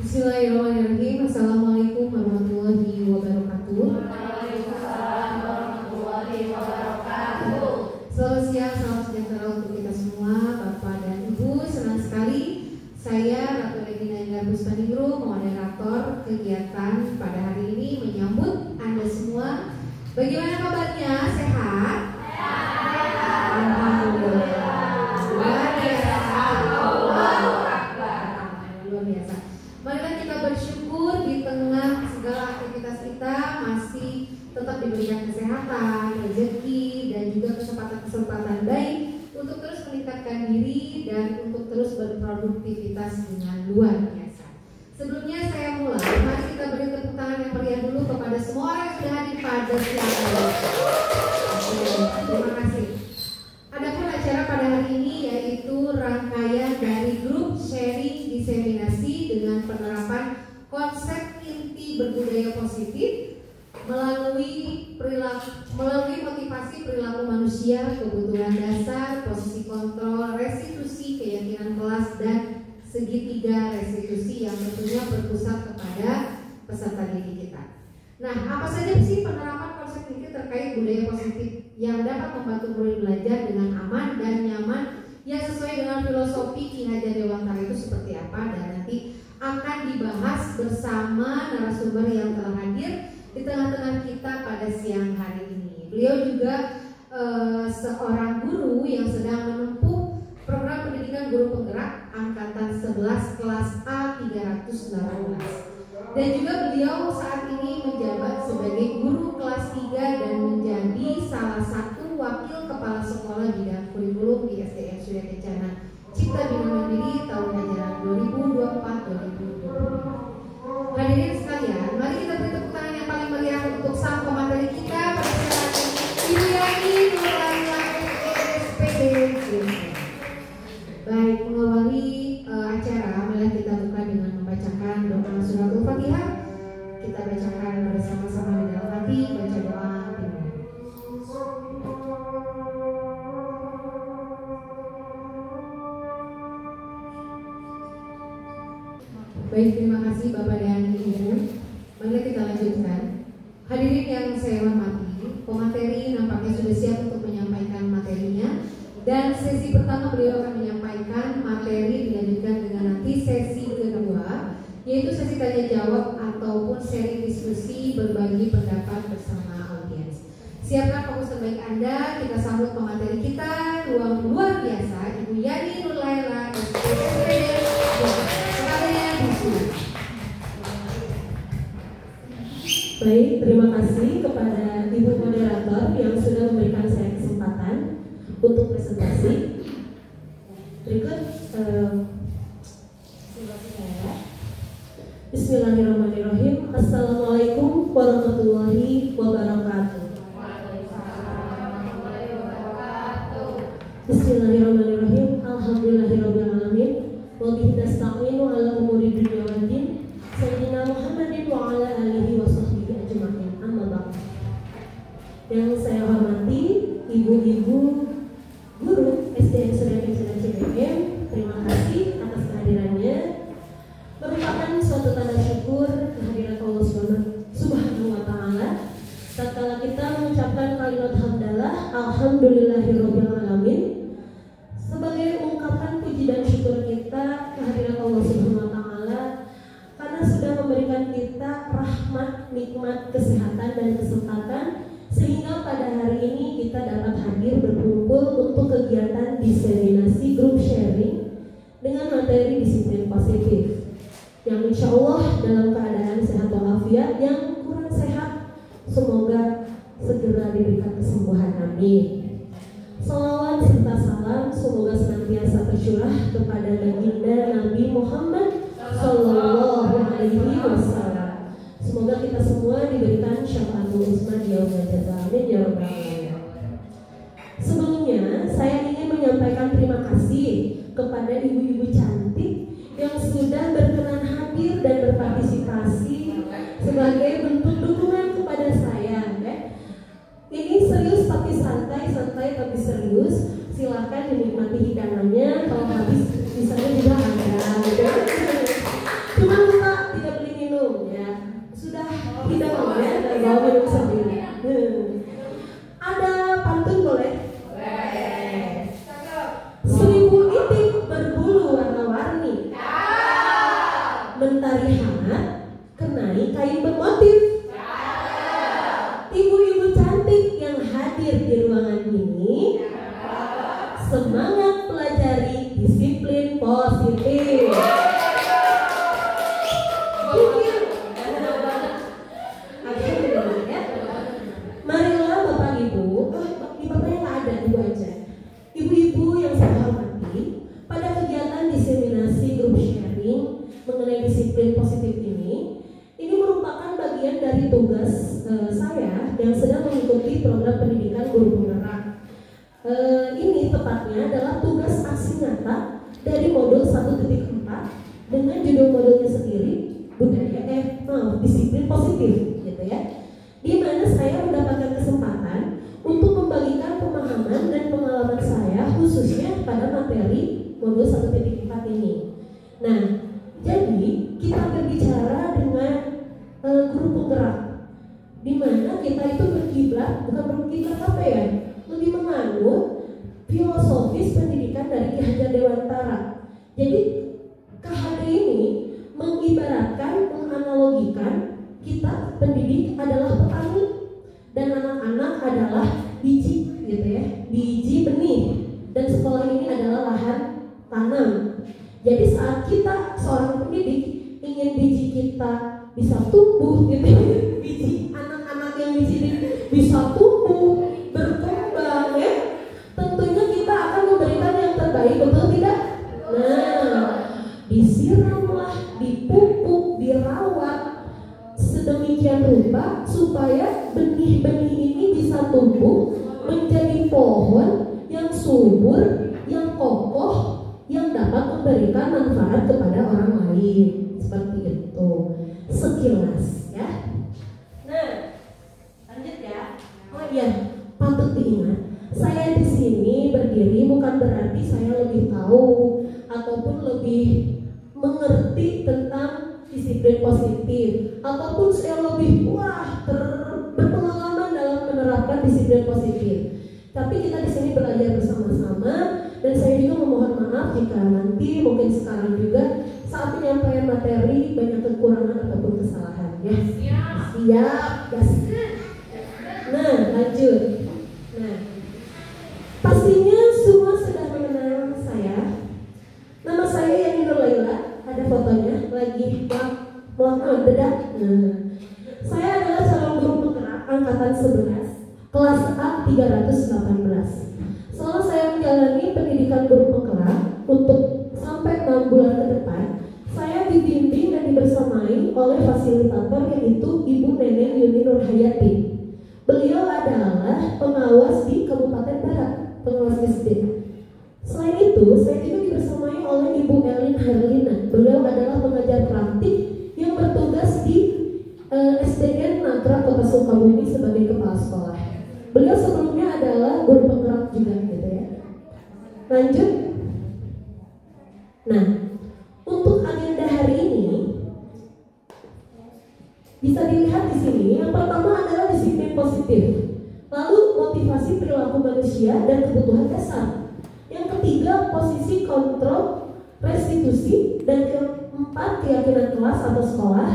Bismillahirrahmanirrahim. Assalamualaikum warahmatullahi wabarakatuh. Waalaikumsalam warahmatullahi wabarakatuh. Selamat siang, salam sejahtera untuk kita semua, Bapak dan Ibu. Senang sekali saya Ratu Regina Indah Buspaningrum, moderator kegiatan pada hari ini, menyambut Anda semua. Bagaimana kabarnya? Sehat? Sehat. Alhamdulillah. Luar biasa. Allahu Akbar. Luar biasa. Marilah kita bersyukur di tengah segala aktivitas kita masih tetap diberikan kesehatan, rezeki, dan juga kesempatan-kesempatan baik untuk terus meningkatkan diri dan untuk terus berproduktivitas dengan luar biasa. Sebelumnya saya mulai, mari kita beri tepuk tangan yang meriah dulu kepada semua orang yang sudah hadir pada siang hari. Terima kasih. Adapun acara pada hari ini yaitu rangkaian dari grup sharing diseminasi dengan penerapan konsep inti berbudaya positif melalui motivasi perilaku manusia, kebutuhan dasar, posisi kontrol, restitusi, keyakinan kelas, dan segitiga restitusi yang tentunya berpusat kepada peserta didik kita. Nah, apa saja sih penerapan konsep ini terkait budaya positif yang dapat membantu murid belajar dengan aman dan nyaman yang sesuai dengan filosofi Ki Hajar Dewantara itu seperti apa, dan nanti akan dibahas bersama narasumber yang telah hadir di tengah-tengah kita pada siang hari ini. Beliau juga seorang guru yang sedang menempuh program pendidikan guru penggerak angkatan 11 kelas A 318. Dan juga beliau saat ini menjabat sebagai guru kelas 3 dan menjadi salah satu wakil kepala sekolah bidang kurikulum di SDN Surya Kencana Cipta Bina Mandiri tahun ajaran 2024-2025. Hadirin sekalian, mari kita beri tepuk tangan yang paling meriah untuk sang pemateri kita pada siang hari ini, Ibu Yani Nurlaila SPD. Baik, mengawali acara, marilah kita buka dengan membacakan doa surat Al-Fatihah. Kita bacakan bersama-sama di dalam hati, baca doa dimulai. Baik, terima kasih Bapak dan Ibu. Marilah kita lanjutkan. Hadirin yang saya hormati, pemateri nampaknya sudah siap untuk menyampaikan materinya. Dan sesi pertama beliau akan menyampaikan materi, dilanjutkan dengan nanti sesi kedua, yaitu sesi tanya jawab ataupun sharing diskusi berbagi pendapat bersama audiens. Siapkan fokus terbaik Anda, kita sambut pemateri kita luar biasa, Ibu Yani Nurlaila SPD. Baik, terima kasih kepada Ibu Moderator yang sudah memberikan saya kesempatan untuk presentasi. Berikut Bismillahirrahmanirrahim. Assalamualaikum warahmatullahi wabarakatuh. Bismillahirrahmanirrahim. Alhamdulillahirrahmanirrahim. Wa bihi nasta'inu ala umuri dunya wad din. Sayyidina Muhammadin wa ala alihi wa sahbihi ajma'in. Amma ba'd. Yang saya hormati ibu-ibu guru SDN Surya Kencana CBM, terima kasih atas kehadirannya. Merupakan suatu tanda syukur kehadiran Allah Subhanahu wa Ta'ala tatkala kita mengucapkan kalimat hamdalah alhamdulillahirabbil alamin sebagai ungkapan puji dan syukur kita kehadiran Allah Subhanahu wa Ta'ala karena sudah memberikan kita rahmat, nikmat, kesehatan dan kesempatan sehingga pada hari ini kita dapat hadir berkumpul untuk kegiatan diseminasi grup sharing dengan materi disiplin positif yang insya Allah dalam keadaan sehat walafiat, yang kurang sehat semoga segera diberikan kesembuhan, amin. Salawat serta salam semoga senantiasa tercurah kepada baginda Nabi Muhammad Sallallahu Alaihi Wasallam. Semoga kita semua diberikan syafaatul uzma di yaumil jazaa, amin ya rabbal alamin. Sebelumnya saya ingin menyampaikan terima kasih kepada ibu-ibu cantik yang sudah berkenan hadir dan berpartisipasi sebagai bentuk dukungan kepada saya. Ini serius tapi santai, santai tapi serius. Silakan dinikmati hidangannya. Kalau habis misalnya juga ada. Cuma minta mentari hangat kenai kain bermotif. Ibu-ibu cantik yang hadir di ruangan ini, semangat pelajari disiplin positif. Marilah Bapak Ibu, bapaknya nggak ada, ibu aja. Ibu-ibu yang saya hormati, pada kegiatan diseminasi grup sharing mengenai disiplin positif ini merupakan bagian dari tugas saya yang sedang mengikuti program pendidikan guru penggerak. Ini tepatnya adalah tugas aksi nyata dari modul 1.4 dengan judul modulnya sendiri disiplin positif, gitu ya. Di mana saya mendapatkan kesempatan untuk membagikan pemahaman dan pengalaman saya khususnya pada materi modul 1.4 ini. Nah, jadi kita berbicara dengan guru penggerak, di mana kita itu bukan berkiblat apa ya, lebih menganut filosofis pendidikan dari Ki Hajar Dewantara. Jadi KHD ini mengibaratkan, menganalogikan kita pendidik adalah petani dan anak-anak adalah biji, gitu ya, biji benih, dan sekolah ini adalah lahan tanam. Jadi saat kita seorang pendidik ingin biji kita bisa tumbuh, gitu, biji anak-anak yang di sini bisa tumbuh, berkembang, ya, tentunya kita akan memberikan yang terbaik, betul tidak? Nah, disiramlah, dipupuk, dirawat sedemikian rupa supaya benih-benih ini bisa tumbuh menjadi pohon yang subur, yang kokoh, yang dapat memberikan manfaat kepada orang lain. Seperti itu sekilas, ya. Nah, lanjut ya. Oh iya, patut diingat, saya di sini berdiri bukan berarti saya lebih tahu ataupun lebih mengerti tentang disiplin positif, ataupun saya lebih berpengalaman dalam menerapkan disiplin positif. Tapi kita di sini belajar bersama-sama, dan saya juga memohon maaf jika nanti mungkin sekarang juga saat penyampaian materi banyak kekurangan ataupun kesalahan, ya. Siap, gas. Nah, lanjut. Nah, pastinya semua sudah mengenal saya. Nama saya Yani Nur Laila, ada fotonya lagi melakukan bedak. Saya adalah calon guru penggerak angkatan 11, kelas A 318. Setelah saya menjalani pendidikan guru penggerak untuk sampai 6 bulan ke depan, saya dibimbing dan dibersamai oleh fasilitator yaitu Ibu Neneng Yuni Nurhayati. Beliau adalah pengawas di Kabupaten Barat, pengawas SD. Selain itu, saya juga dibersamai oleh Ibu Elin Herlina. Beliau adalah pengajar praktik yang bertugas di SDN Nagra Kota Sukabumi sebagai kepala sekolah. Beliau sebelumnya adalah guru penggerak juga, gitu ya. Lanjut. Nah, untuk agenda hari ini bisa dilihat di sini. Yang pertama adalah disiplin positif, lalu motivasi perilaku manusia dan kebutuhan dasar. Yang ketiga, posisi kontrol restitusi, dan keempat, keyakinan kelas atau sekolah,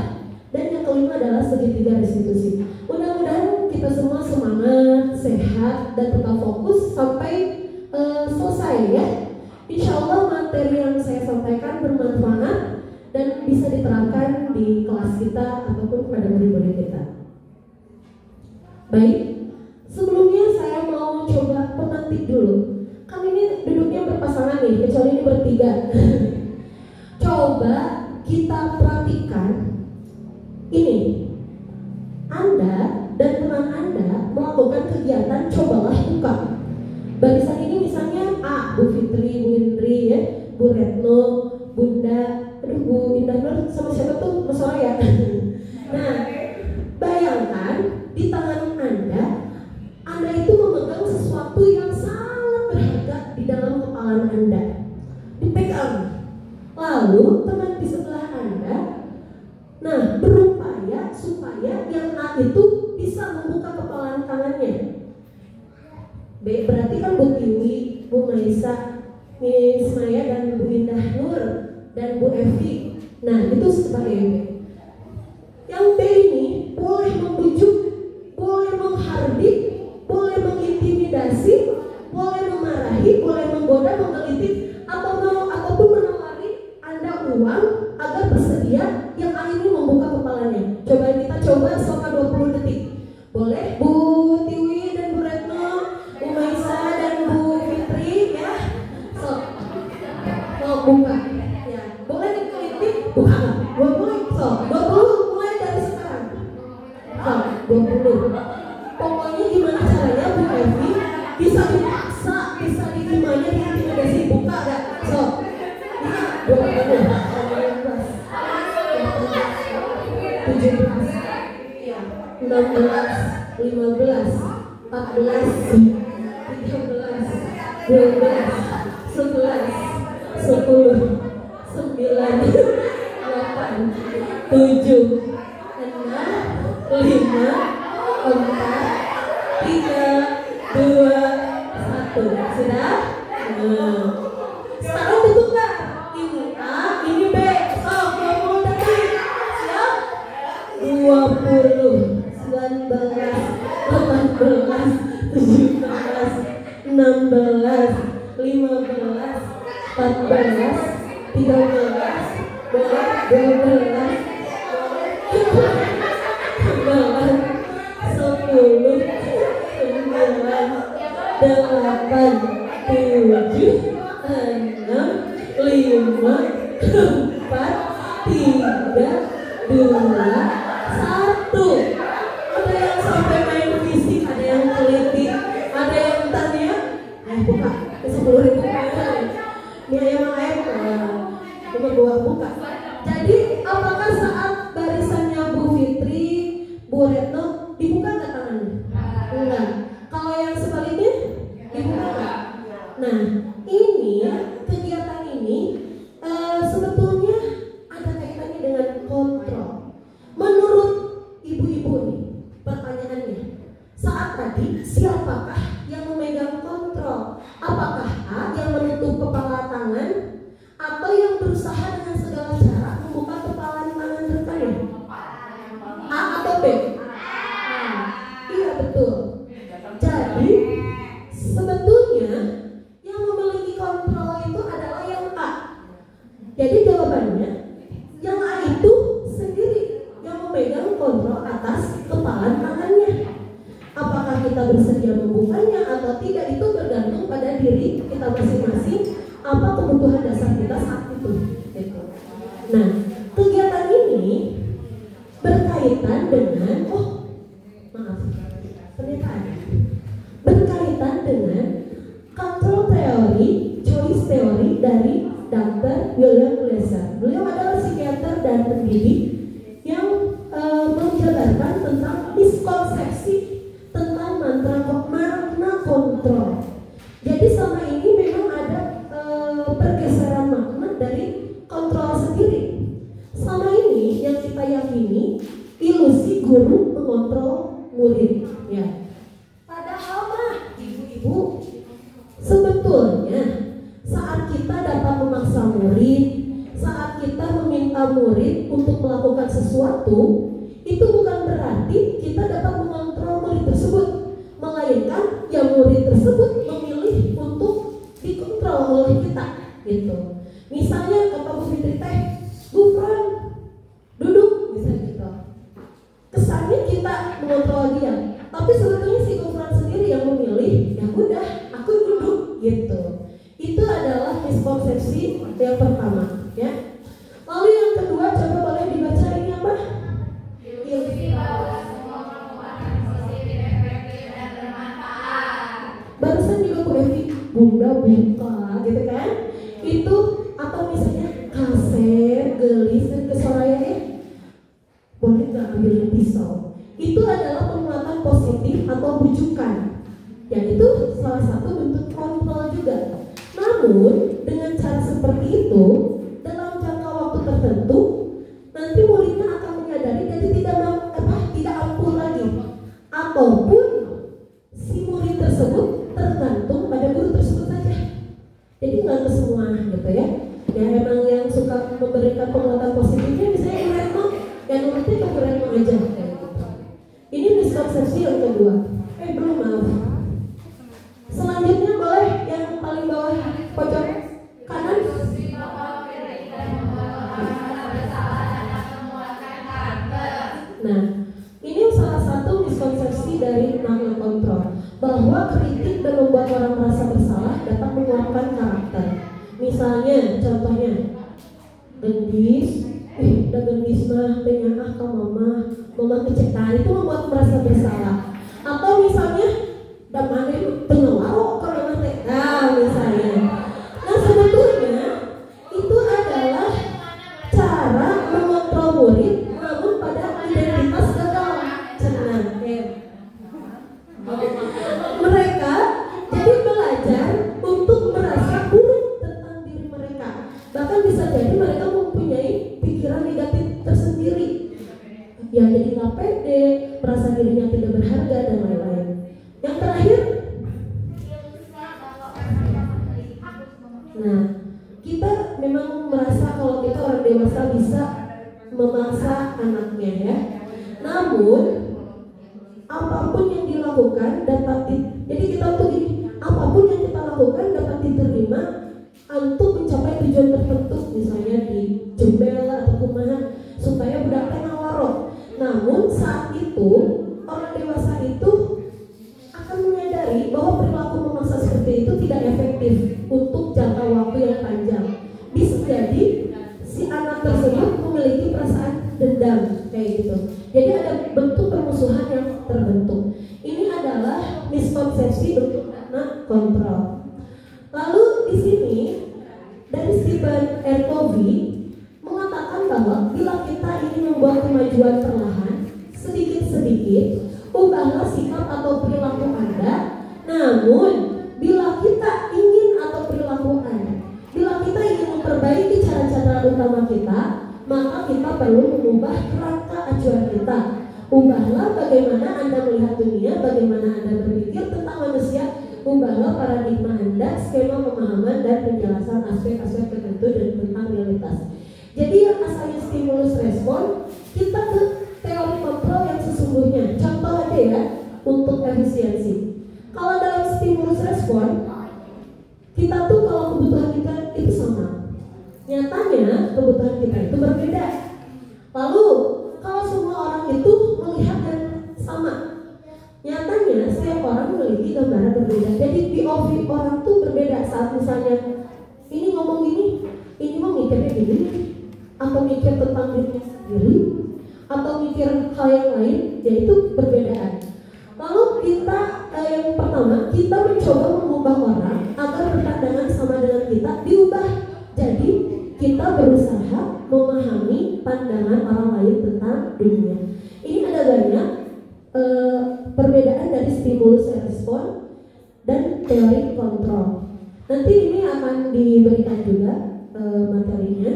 dan yang kelima adalah segitiga restitusi. Mudah-mudahan kita semua semangat, sehat, dan tetap fokus sampai selesai, ya. Insya Allah materi yang saya sampaikan bermanfaat dan bisa diterapkan di kelas kita ataupun pada murid-murid kita. Baik, sebelumnya saya mau coba pemantik dulu. Kan ini duduknya berpasangan nih, kecuali ini bertiga. Coba kita perhatikan ini. Anda dan teman Anda melakukan kegiatan cobalah buka. Barisan ini misalnya A, Bu Fitri, Bu Indri, ya, Bu Retno, Bunda, Bu Indah Nur, sama siapa tuh? Mas Soraya. Nah, bayangkan di tangan Anda itu memegang sesuatu yang sangat berharga di dalam kepala Anda. Dipegang. Lalu teman di sebelah Anda, nah, berupaya supaya yang A itu bisa membuka kepalan tangannya. Berarti kan Bu Tiwi, Bu Maisa, Miss Maya, dan Bu Indah Nur, dan Bu Evi Nah, itu sebagai B. Yang B ini boleh membujuk, boleh menghardik, boleh mengintimidasi, boleh memarahi, boleh menggoda, menggelitik, ataupun menawari Anda uang agar bersedia yang akhirnya membuka kepalanya. Coba selama 20 detik. Boleh Bu Tiwi dan Bu Retno, Bu Maisa dan Bu Fitri ya. Buka. Ya, boleh dikelitik, buka. 20, 20 mulai dari sekarang. 20. Pokoknya gimana caranya Bu Evi bisa dipaksa, bisa gimana diintimidasi, buka gak? 20, 16, 15, 14, 13, 14, 15, 16, 10, 9, 8, 7, 6, 5, 4, 3, 2, 1. Sudah? Sekarang tutup gak? Ini A, ini B. 20 detik. Siap? 20, 19, 18, 17, 16, 15, 14, 13, 12, 10, 9, 8, 7, 6, 5, 4, 3, 2, 1. Ada yang sampai main fisik, ada yang teliti, ada yang tanya, buka 10.000 ini ayam coba gua buka. Jadi apakah saat barisannya Bu Fitri, Bu Retno dibuka nggak tangannya? Enggak. Kalau yang sebaliknya dibuka nggak? Nah, ini kegiatan ini sebetulnya ada kaitannya dengan kontrol. Menurut ibu-ibu nih, pertanyaannya, saat tadi siapakah yang memegang kontrol? Apakah A yang menutup kepala tangan atau yang berusaha dengan segala cara membuka kepala tangan rekannya? A atau B? Iya betul. Jadi sebetulnya yang memiliki kontrol itu adalah yang A. Jadi jawabannya yang A itu sendiri yang memegang kontrol atas kepala tangannya. Apakah kita bersedia membukanya atau tidak itu bergantung pada diri kita masing-masing, apa kebutuhan dasar kita saat itu. Nah, kegiatan ini berkaitan dengan berkaitan dengan control theory, choice theory dari Dr. William Glasser. Beliau adalah psikiater dan pendidik yang menjabarkan tentang miskonsepsi tentang makna kontrol. Jadi selama ini memang ada pergeseran makna dari kontrol sendiri. Selama ini yang kita yakini ilusi guru mengontrol murid, ya. Padahal mah ibu-ibu sebetulnya saat kita dapat memaksa murid, saat kita meminta murid untuk melakukan sesuatu, itu bukan berarti kita dapat mengontrol murid tersebut, melainkan yang murid tersebut memilih untuk dikontrol oleh kita, gitu. Misalnya kata Bu Fitri teh, Bu Fran, duduk, misalnya gitu. Kesannya kita mengontrol dia, tapi sebetulnya si Bu Fran sendiri yang memilih, ya udah, aku duduk, gitu. Itu adalah miskonsepsi yang pertama, ya. Lalu yang kedua, coba boleh dibaca ini apa? Barusan juga Bu Evi, Bunda buka, gitu kan? Itu atau misalnya kaset, gelis, dan kesorayannya boleh nggak ambil pisau? Itu adalah penguatan positif atau bujukan. Yang itu salah satu bentuk kontrol juga. Namun dengan cara seperti itu dalam jangka waktu tertentu nanti muridnya akan menyadari jadi tidak ampuh lagi, ataupun si murid tersebut tergantung pada guru tersebut saja. Jadi nggak ke semua gitu ya. Ya emang yang suka memberikan penguatan positif Nah, ini salah satu miskonsepsi dari makna kontrol, bahwa kritik dan membuat orang merasa bersalah dapat menguatkan karakter. Misalnya, contohnya, gendis, udah gendis mah, pengen ke mama kecekan, itu membuat merasa bersalah. Atau misalnya, dan mana pengelarok kalau mama misalnya. Nah, sebetulnya itu adalah cara mengontrol murid, namun pada identitas gagal. Mereka jadi belajar untuk merasa buruk tentang diri mereka. Bahkan bisa jadi mereka mempunyai pikiran negatif tersendiri. Ya, jadi nggak pede, merasa dirinya tidak berharga dan lain-lain. Yang terakhir, nah, kita memang merasa kalau kita orang dewasa bisa memaksa anaknya ya. Namun apapun yang dilakukan dapat jadi kita tuh gini, apapun yang kita lakukan dapat diterima untuk mencapai tujuan tertentu, misalnya di jembel atau kumaha supaya budak teh ngawarok. Namun saat itu orang dewasa itu akan menyadari bahwa perilaku memaksa seperti itu tidak efektif untuk jangka waktu yang panjang. Bisa jadi si anak tersebut memiliki perasaan dendam kayak gitu. Jadi ada bentuk permusuhan yang terbentuk. Ini adalah miskonsepsi bentuk makna kontrol. Lalu di sini dari Stephen R. Covey mengatakan bahwa bila kita ingin membuat kemajuan perlahan, sedikit-sedikit, ubahlah sikap atau perilaku Anda. Namun bila kita ingin memperbaiki cara-cara utama kita, maka kita perlu mengubah kerangka acuan kita. Ubahlah bagaimana Anda melihat dunia, bagaimana Anda berpikir tentang manusia. Ubahlah paradigma Anda, skema pemahaman dan penjelasan aspek-aspek tertentu dan tentang realitas. Jadi yang asalnya stimulus respon, kita ke teori kontrol yang sesungguhnya. Contoh aja ya, untuk efisiensi. Kalau dalam stimulus respon, kita tuh kalau kebutuhan kita itu sama. Nyatanya kebutuhan kita itu berbeda. Lalu kalau semua orang itu melihat dan sama, nyatanya setiap orang memiliki gambaran berbeda. Jadi POV orang tuh berbeda. Saat misalnya ini ngomong gini, ini mau mikirnya gini, atau mikir tentang dirinya sendiri, atau mikir hal yang lain, yaitu perbedaan. Lalu kita yang pertama, kita mencoba mengubah orang agar berpandangan sama dengan kita diubah. Jadi kita berusaha memahami pandangan orang lain tentang dunia. Ini ada banyak perbedaan dari stimulus respon dan teori kontrol. Nanti ini akan diberikan juga materinya.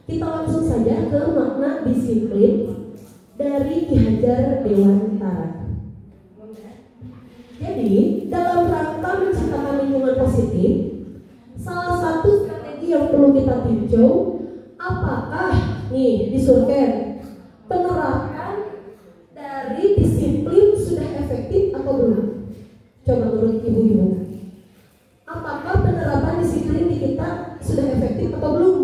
Kita langsung saja ke makna disiplin dari Ki Hajar Dewantara. Jadi dalam rangka menciptakan lingkungan positif, salah satu strategi yang perlu kita tinjau, apakah nih disurvei penerapan dari disiplin sudah efektif atau belum? Coba menurut ibu-ibu, apakah penerapan disiplin di kita sudah efektif atau belum?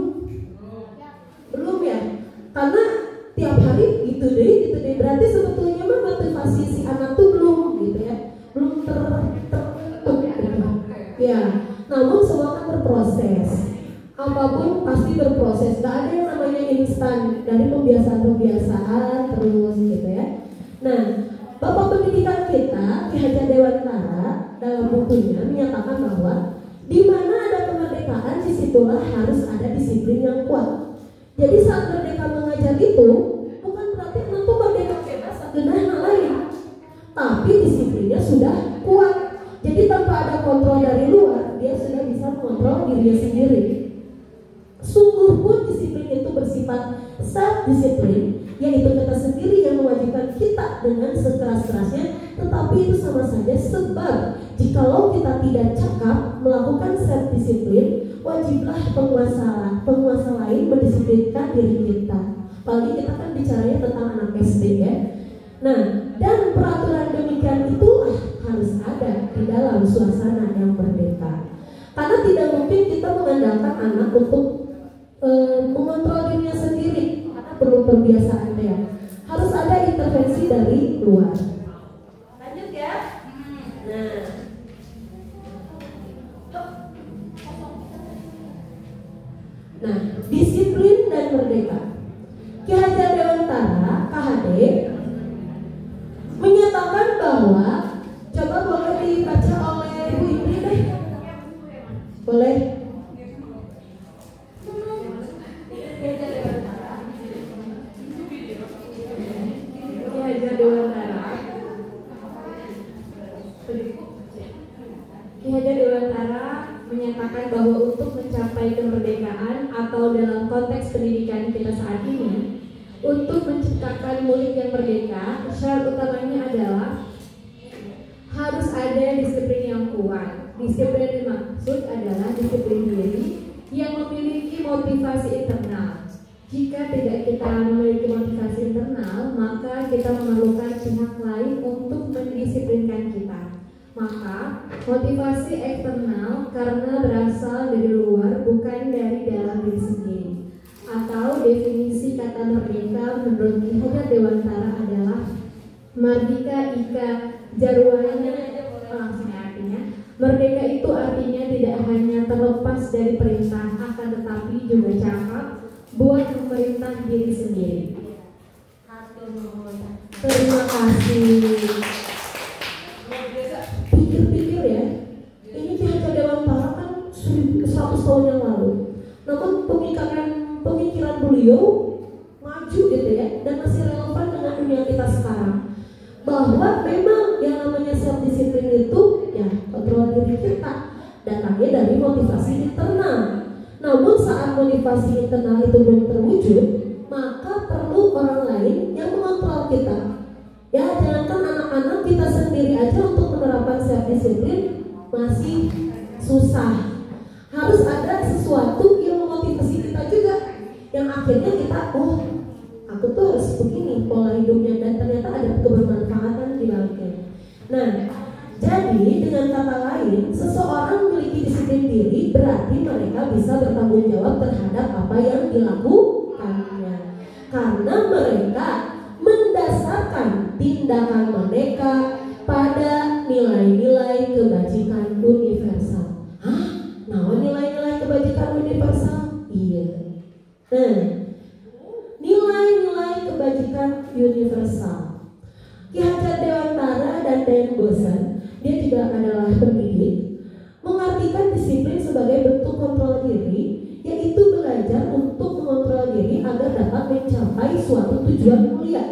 Belum ya, karena tiap hari gitu deh, berarti sebetulnya mah motivasi si anak tuh belum gitu ya, belum terbentuk gitu. Ya, namun semua kan berproses. Apapun pasti berproses, gak ada yang namanya instan, dari pembiasaan terus gitu ya. Nah, Bapak Pendidikan kita, Ki Hajar Dewantara dalam bukunya menyatakan bahwa di mana ada kemerdekaan, disitulah harus ada disiplin yang kuat. Jadi saat merdeka mengajar itu bukan berarti anak tuh merdeka bebas dengan hal lain, tapi disiplinnya sudah kuat. Jadi tanpa ada kontrol dari luar, dia sudah bisa mengontrol dirinya sendiri. Sungguh pun disiplin itu bersifat self-disiplin, yaitu kita sendiri yang mewajibkan kita dengan sekeras-kerasnya, tetapi itu sama saja sebab jikalau kita tidak cakap melakukan self-disiplin, wajiblah penguasa lain mendisiplinkan diri kita. Apalagi kita kan bicaranya tentang anak SD ya. Nah, dan peraturan demikian itu harus ada di dalam suasana yang merdeka. Karena tidak mungkin kita mengandalkan anak untuk mengontrol dirinya sendiri, karena perlu perbiasaan ya. Harus ada intervensi dari luar. Lanjut ya. Nah, disiplin dan merdeka. Ki Hajar Dewantara KHD menyatakan bahwa, coba boleh dibaca oleh Ibu Indri deh. Boleh. Ki Hajar Dewantara. Ki Hajar Dewantara menyatakan bahwa untuk mencapai kemerdekaan atau dalam konteks pendidikan kita saat ini, untuk menciptakan murid yang merdeka, syarat utamanya adalah harus ada disiplin yang kuat. Disiplin yang dimaksud adalah disiplin diri yang memiliki motivasi internal. Jika tidak kita memiliki motivasi internal, maka kita memerlukan pihak lain untuk mendisiplinkan kita. Maka motivasi eksternal karena berasal dari luar, bukan dari dalam diri sendiri. Atau definisi kata merdeka menurut Ki Hajar Dewantara adalah mardika ika jarwanya, langsung artinya merdeka itu artinya tidak hanya terlepas dari perintah, akan tetapi juga cakap buat memerintah diri sendiri. Terima kasih. Pikir-pikir ya, ini Ki Hajar Dewantara kan 100 tahun yang lalu. Namun pemikiran beliau maju gitu ya, dan masih relevan dengan dunia kita sekarang. Bahwa memang yang namanya self disiplin itu ya kontrol diri kita, datangnya dari motivasi internal. Namun saat motivasi internal itu belum terwujud, maka perlu orang lain yang mengontrol kita. Ya, jangankan anak-anak, kita sendiri aja untuk menerapkan self disiplin masih susah. Harus ada sesuatu yang memotivasi kita juga, yang akhirnya kita, oh aku tuh harus begini pola hidupnya, dan ternyata ada kebermanfaatan di baliknya. Nah, jadi dengan kata lain, seseorang memiliki disiplin diri berarti mereka bisa bertanggung jawab terhadap apa yang dilakukannya, karena mereka mendasarkan tindakan mereka pada nilai-nilai kebajikan universal. Hah? Nah, nilai-nilai kebajikan universal? Iya. Nah, nilai-nilai kebajikan universal. Ki Hajar Dewantara dan Dan Bosan, dia juga adalah pendidik, mengartikan disiplin sebagai bentuk kontrol diri, yaitu belajar untuk mengontrol diri agar dapat mencapai suatu tujuan mulia.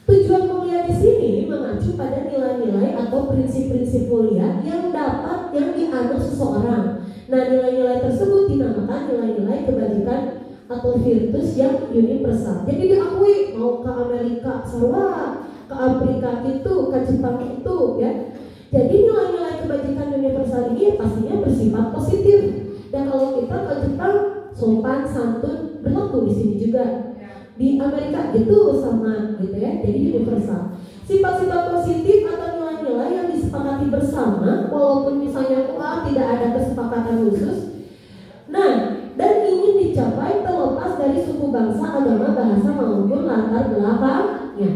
Tujuan mulia di sini mengacu pada nilai-nilai atau prinsip-prinsip mulia yang dianut seseorang. Nah, nilai-nilai tersebut dinamakan nilai-nilai kebajikan atau virtus yang universal. Jadi diakui, mau ke Amerika sarwa, ke Afrika itu, ke Jepang itu, ya. Jadi nilai-nilai kebajikan universal ini pastinya bersifat positif. Dan kalau kita ke Jepang, sopan, santun, berlaku di sini juga. Di Amerika gitu sama gitu ya, jadi universal. Sifat-sifat positif atau nilai-nilai yang disepakati bersama, walaupun misalnya tidak ada kesepakatan khusus, nah, dan ingin dicapai terlepas dari suku, bangsa, agama, bahasa maupun latar belakangnya.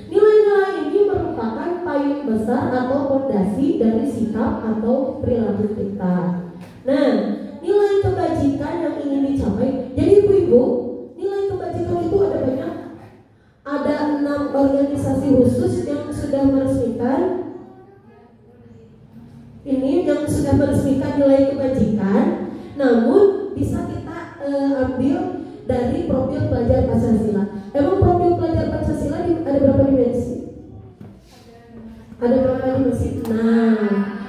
Nilai-nilai ini merupakan payung besar atau fondasi dari sikap atau perilaku kita. Nah, nilai kebajikan yang ingin dicapai, jadi ibu-ibu, nilai kebajikan itu ada banyak. Ada 6 organisasi khusus yang sudah meresmikan nilai kebajikan. Namun bisa kita ambil dari profil pelajar Pancasila. Emang profil pelajar Pancasila ada berapa dimensi? Ada berapa dimensi? Nah,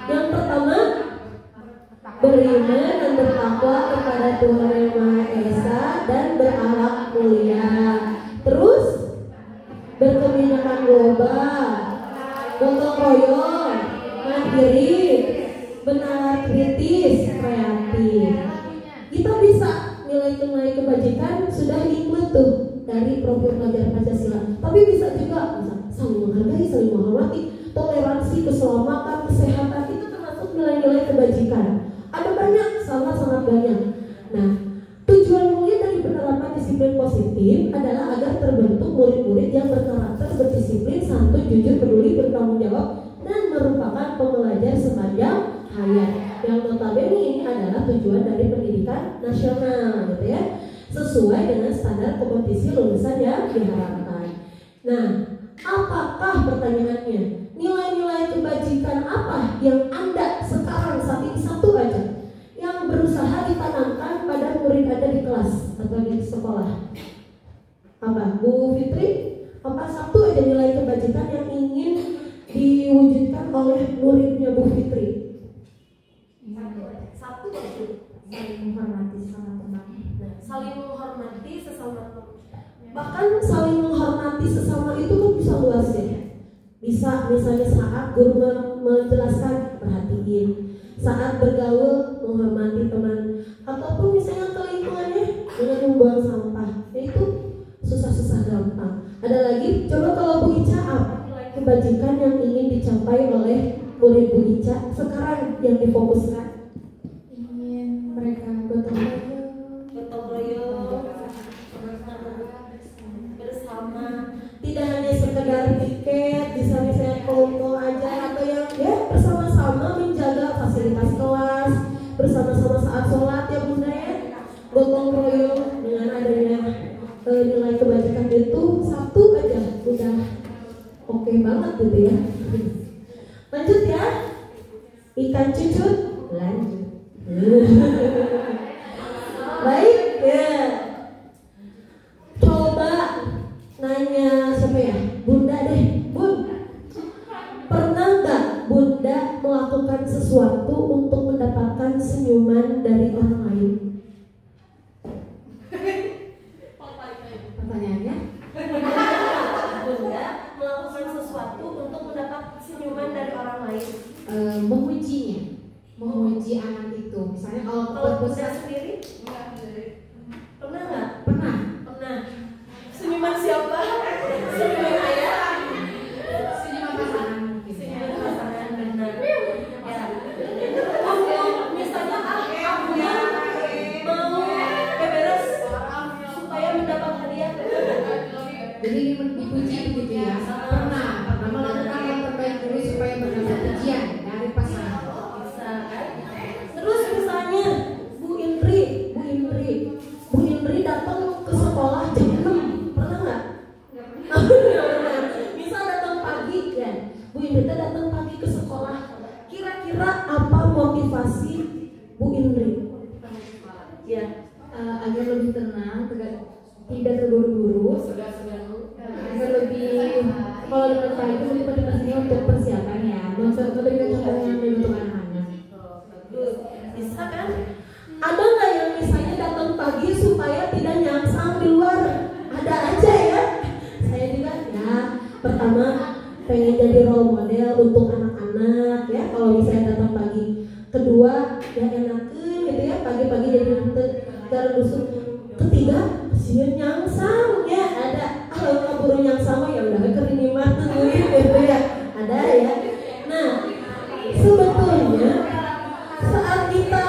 yang pertama, beriman dan bertakwa kepada Tuhan Yang Maha Esa dan berakhlak mulia. Terus berkebijakan global, gotong royong, mandiri, benar kritis, kreatif. Kita bisa nilai-nilai kebajikan sudah include tuh dari profil pelajar Pancasila. Tapi bisa juga saling menghargai, saling menghormati, toleransi, keselamatan, kesehatan, itu termasuk nilai-nilai kebajikan. Ada banyak, sangat banyak. Nah, tujuan mulia dari penerapan disiplin positif adalah agar terbentuk murid-murid yang berkarakter disiplin, santun, jujur, peduli, bertanggung jawab, dan merupakan pembelajar sepanjang hayat. Yang notabene ini adalah tujuan dari pendidikan nasional, gitu ya, sesuai dengan standar kompetisi lulusan yang diharapkan. Nah, apakah pertanyaannya, nilai-nilai kebajikan apa yang Anda sekarang saat ini satu aja yang berusaha ditanamkan pada murid Anda di kelas atau di sekolah? Apa, Bu Fitri? Apa satu aja nilai kebajikan yang ingin diwujudkan oleh muridnya Bu Fitri? Satu aja. Saling menghormati sesama teman. Nah, saling menghormati sesama teman. Bahkan saling menghormati sesama itu kan bisa luas ya. Bisa misalnya saat guru menjelaskan, perhatiin. Saat bergaul, menghormati teman. Ataupun misalnya ke lingkungannya dengan membuang sampah. Itu susah-susah gampang. Ada lagi, coba kalau Bu Ica, apa nilai kebajikan yang ingin dicapai oleh murid Bu Ica sekarang yang difokuskan? Ingin mereka gotong royong bersama, tidak hanya sekedar tiket, bisa misalnya kelompok aja, atau yang ya bersama-sama menjaga fasilitas kelas, bersama-sama saat sholat ya Bunda ya, gotong royong. Dengan adanya nilai kebajikan itu satu aja udah oke banget gitu ya. Lanjut ya, ikan cucut lanjut. Baik ya, coba nanya siapa ya, Bunda deh. Bun, pernah nggak Bunda melakukan sesuatu untuk mendapatkan senyuman dari orang lain? Pertanyaannya? Bunda melakukan sesuatu untuk mendapat senyuman dari orang lain. Memujinya, memuji anak itu. Misalnya kalau Bunda sendiri pernah nggak? Pernah. Senyuman siapa? Senyuman ayah? Senyuman pasangan mungkin. Senyuman pasangan, benar. Ya. Untuk misalnya akunya mau beres supaya mendapat hadiah. Jadi dipuji begitu ya. Pernah melakukan yang terbaik dulu supaya mendapat pujian dari pasangan. Bisa kan? Terus misalnya Bu Indri datang ke sekolah jam 6, pernah nggak? Misal datang pagi ya, Bu Indri datang pagi ke sekolah. Kira-kira apa motivasi Bu Indri? Ya, Agar lebih tenang, tidak terburu-buru, agar lebih, kalau dengan pagi itu motivasinya untuk persiapan ya, memberikan contoh yang baik untuk anak-anak. Bisa kan? Ada nggak yang misalnya datang pagi supaya tidak nyangsang di luar? Ada aja ya. Saya juga ya, pertama pengen jadi role model untuk anak-anak ya, kalau misalnya datang pagi. Kedua ya enakin gitu ya, pagi-pagi jadi terusuk. Ketiga sih nyangsang ya, ada. Kalau kabur nyangsang ya udah keriniman gitu ya, ada ya. Nah sebetulnya saat kita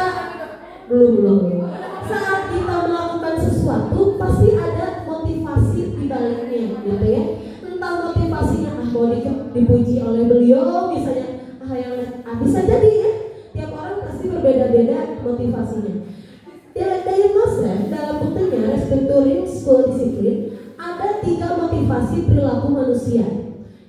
saat kita melakukan sesuatu pasti ada motivasi di baliknya gitu ya. Entah motivasinya mau dipuji oleh beliau misalnya, yang bisa jadi ya, tiap orang pasti berbeda-beda motivasinya. Diagnosa dalam bukunya Restructuring School Discipline ada 3 motivasi perilaku manusia.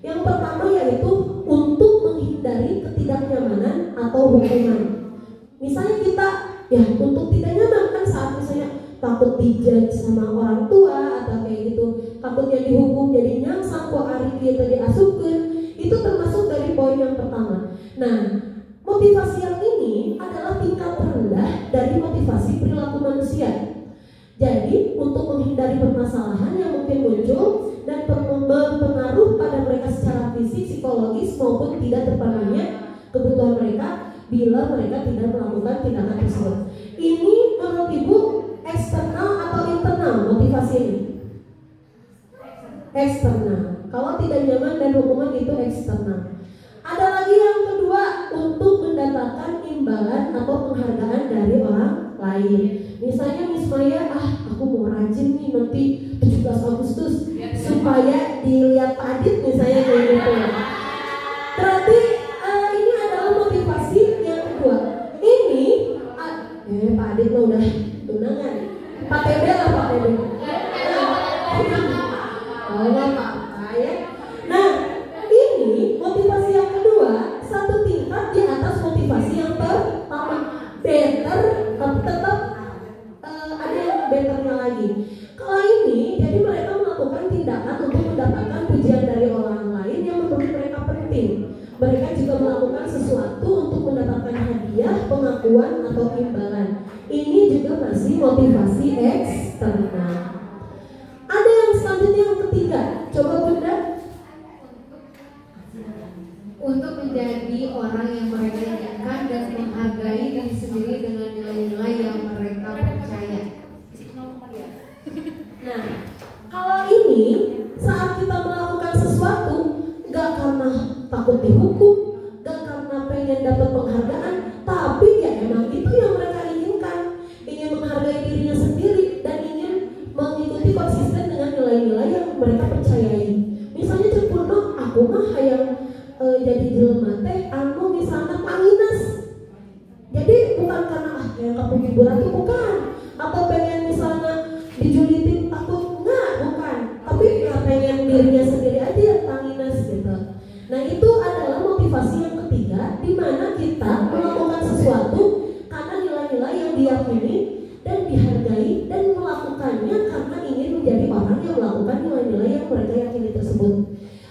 Yang pertama yaitu untuk menghindari ketidaknyamanan atau hukuman. Misalnya kita ya untuk tidak nyaman kan saat misalnya takut dijudge sama orang tua atau kayak gitu, takutnya dihukum jadi nyangsang kok hari kita diasupkan, itu termasuk dari poin yang pertama. Nah, motivasi yang ini adalah tingkat terendah dari motivasi perilaku manusia. Jadi untuk menghindari permasalahan yang mungkin muncul dan berpengaruh pada mereka secara fisik, psikologis maupun tidak terpenuhinya kebutuhan mereka bila mereka tidak melakukan tindakan tersebut. Ini menurut Ibu eksternal atau internal motivasi ini? Eksternal. Kalau tidak nyaman dan hukuman itu eksternal. Ada lagi yang kedua, untuk mendapatkan imbalan atau penghargaan dari orang lain. Misalnya Miss Maya, aku mau rajin nih nanti 17 Agustus supaya dilihat Pak Adit misalnya kayak gitu. Berarti ini adalah motivasi yang kedua. Ini Pak Adit udah tunangan. Pak TB lah Pak TB. Oh nggak apa-apa ya. Nah ini motivasi yang kedua satu tingkat di atas motivasi yang pertama. Better tetap ada yang betternya lagi. Kalau ini jadi mereka melakukan tindakan untuk mendapatkan pujian dari orang lain yang menurut mereka penting. Mereka juga melakukan sesuatu untuk mendapatkan hadiah, pengakuan atau imbalan. Ini juga masih motivasi eksternal. Ada yang selanjutnya yang ketiga. Coba Bunda. Untuk menjadi orang yang mereka inginkan dan menghargai diri sendiri dengan nilai-nilai yang mereka percaya. Nah, kalau ini saat kita melakukan sesuatu gak karena takut dihukum, gak karena pengen dapat penghargaan, tapi ya emang itu yang mereka inginkan, ingin menghargai dirinya sendiri dan ingin mengikuti konsisten dengan nilai-nilai yang mereka percayai. Misalnya cepurno, aku mah yang jadi jelema teh anu misalnya panginas. Jadi bukan karena yang kepengen hiburan tuh bukan, atau pengen misalnya dijulitin takut bukan, tapi ya pengen dirinya sendiri aja panginas gitu. Nah itu adalah motivasi yang ketiga, di mana kita melakukan sesuatu karena nilai-nilai yang diyakini dan dihargai dan melakukannya karena ingin menjadi orang yang melakukan nilai-nilai yang mereka yakini tersebut.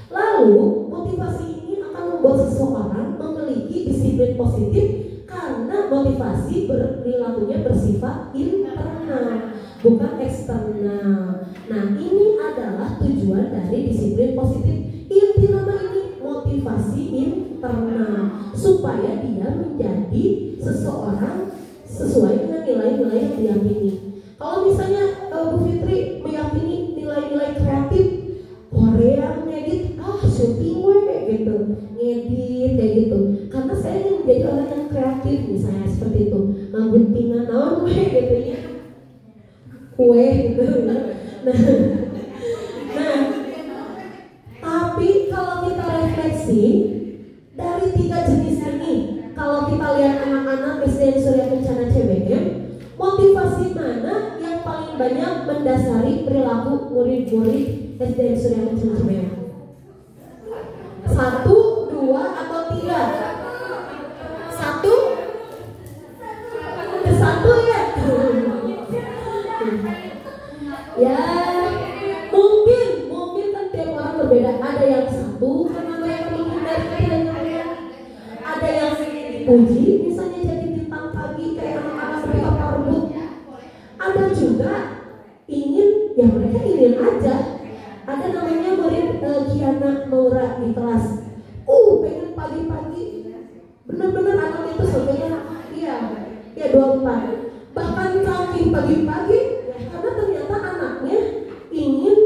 Lalu motivasi ini akan membuat seseorang memiliki disiplin positif karena motivasi perilakunya bersifat internal, bukan eksternal. Nah ini adalah tujuan dari disiplin positif. Inti nama ini motivasi internal, supaya dia menjadi seseorang sesuai dengan nilai-nilai yang diyakini. Kalau misalnya Bu Fitri meyakini nilai-nilai kreatif, Korea ngedit, syuting gitu, ngedit kayak gitu. Karena saya ingin menjadi orang yang kreatif, misalnya seperti itu, ngeguntingan naon gitu ya, kue gitu. Nah, tapi kalau kita refleksi dari 3 jenis ini, kalau kita lihat anak-anak SDN Surya Kencana CBM, motivasi mana yang paling banyak mendasari perilaku murid-murid SDN Surya Kencana CBM? 1, 2, atau 3? 1? Satu ya? Ya, mungkin kan tiap orang berbeda. Ada yang 1 karena mereka menghindari kalian, ada yang dipuji, misalnya jadi bintang pagi kayak anak-anak mereka parbut. Ada juga ingin, ya mereka ingin aja. Ada namanya murid Kiana Maura di kelas. Pengen pagi-pagi, bener-bener anak itu sampainya, iya 24. Bahkan kaki pagi-pagi, karena ternyata anaknya ingin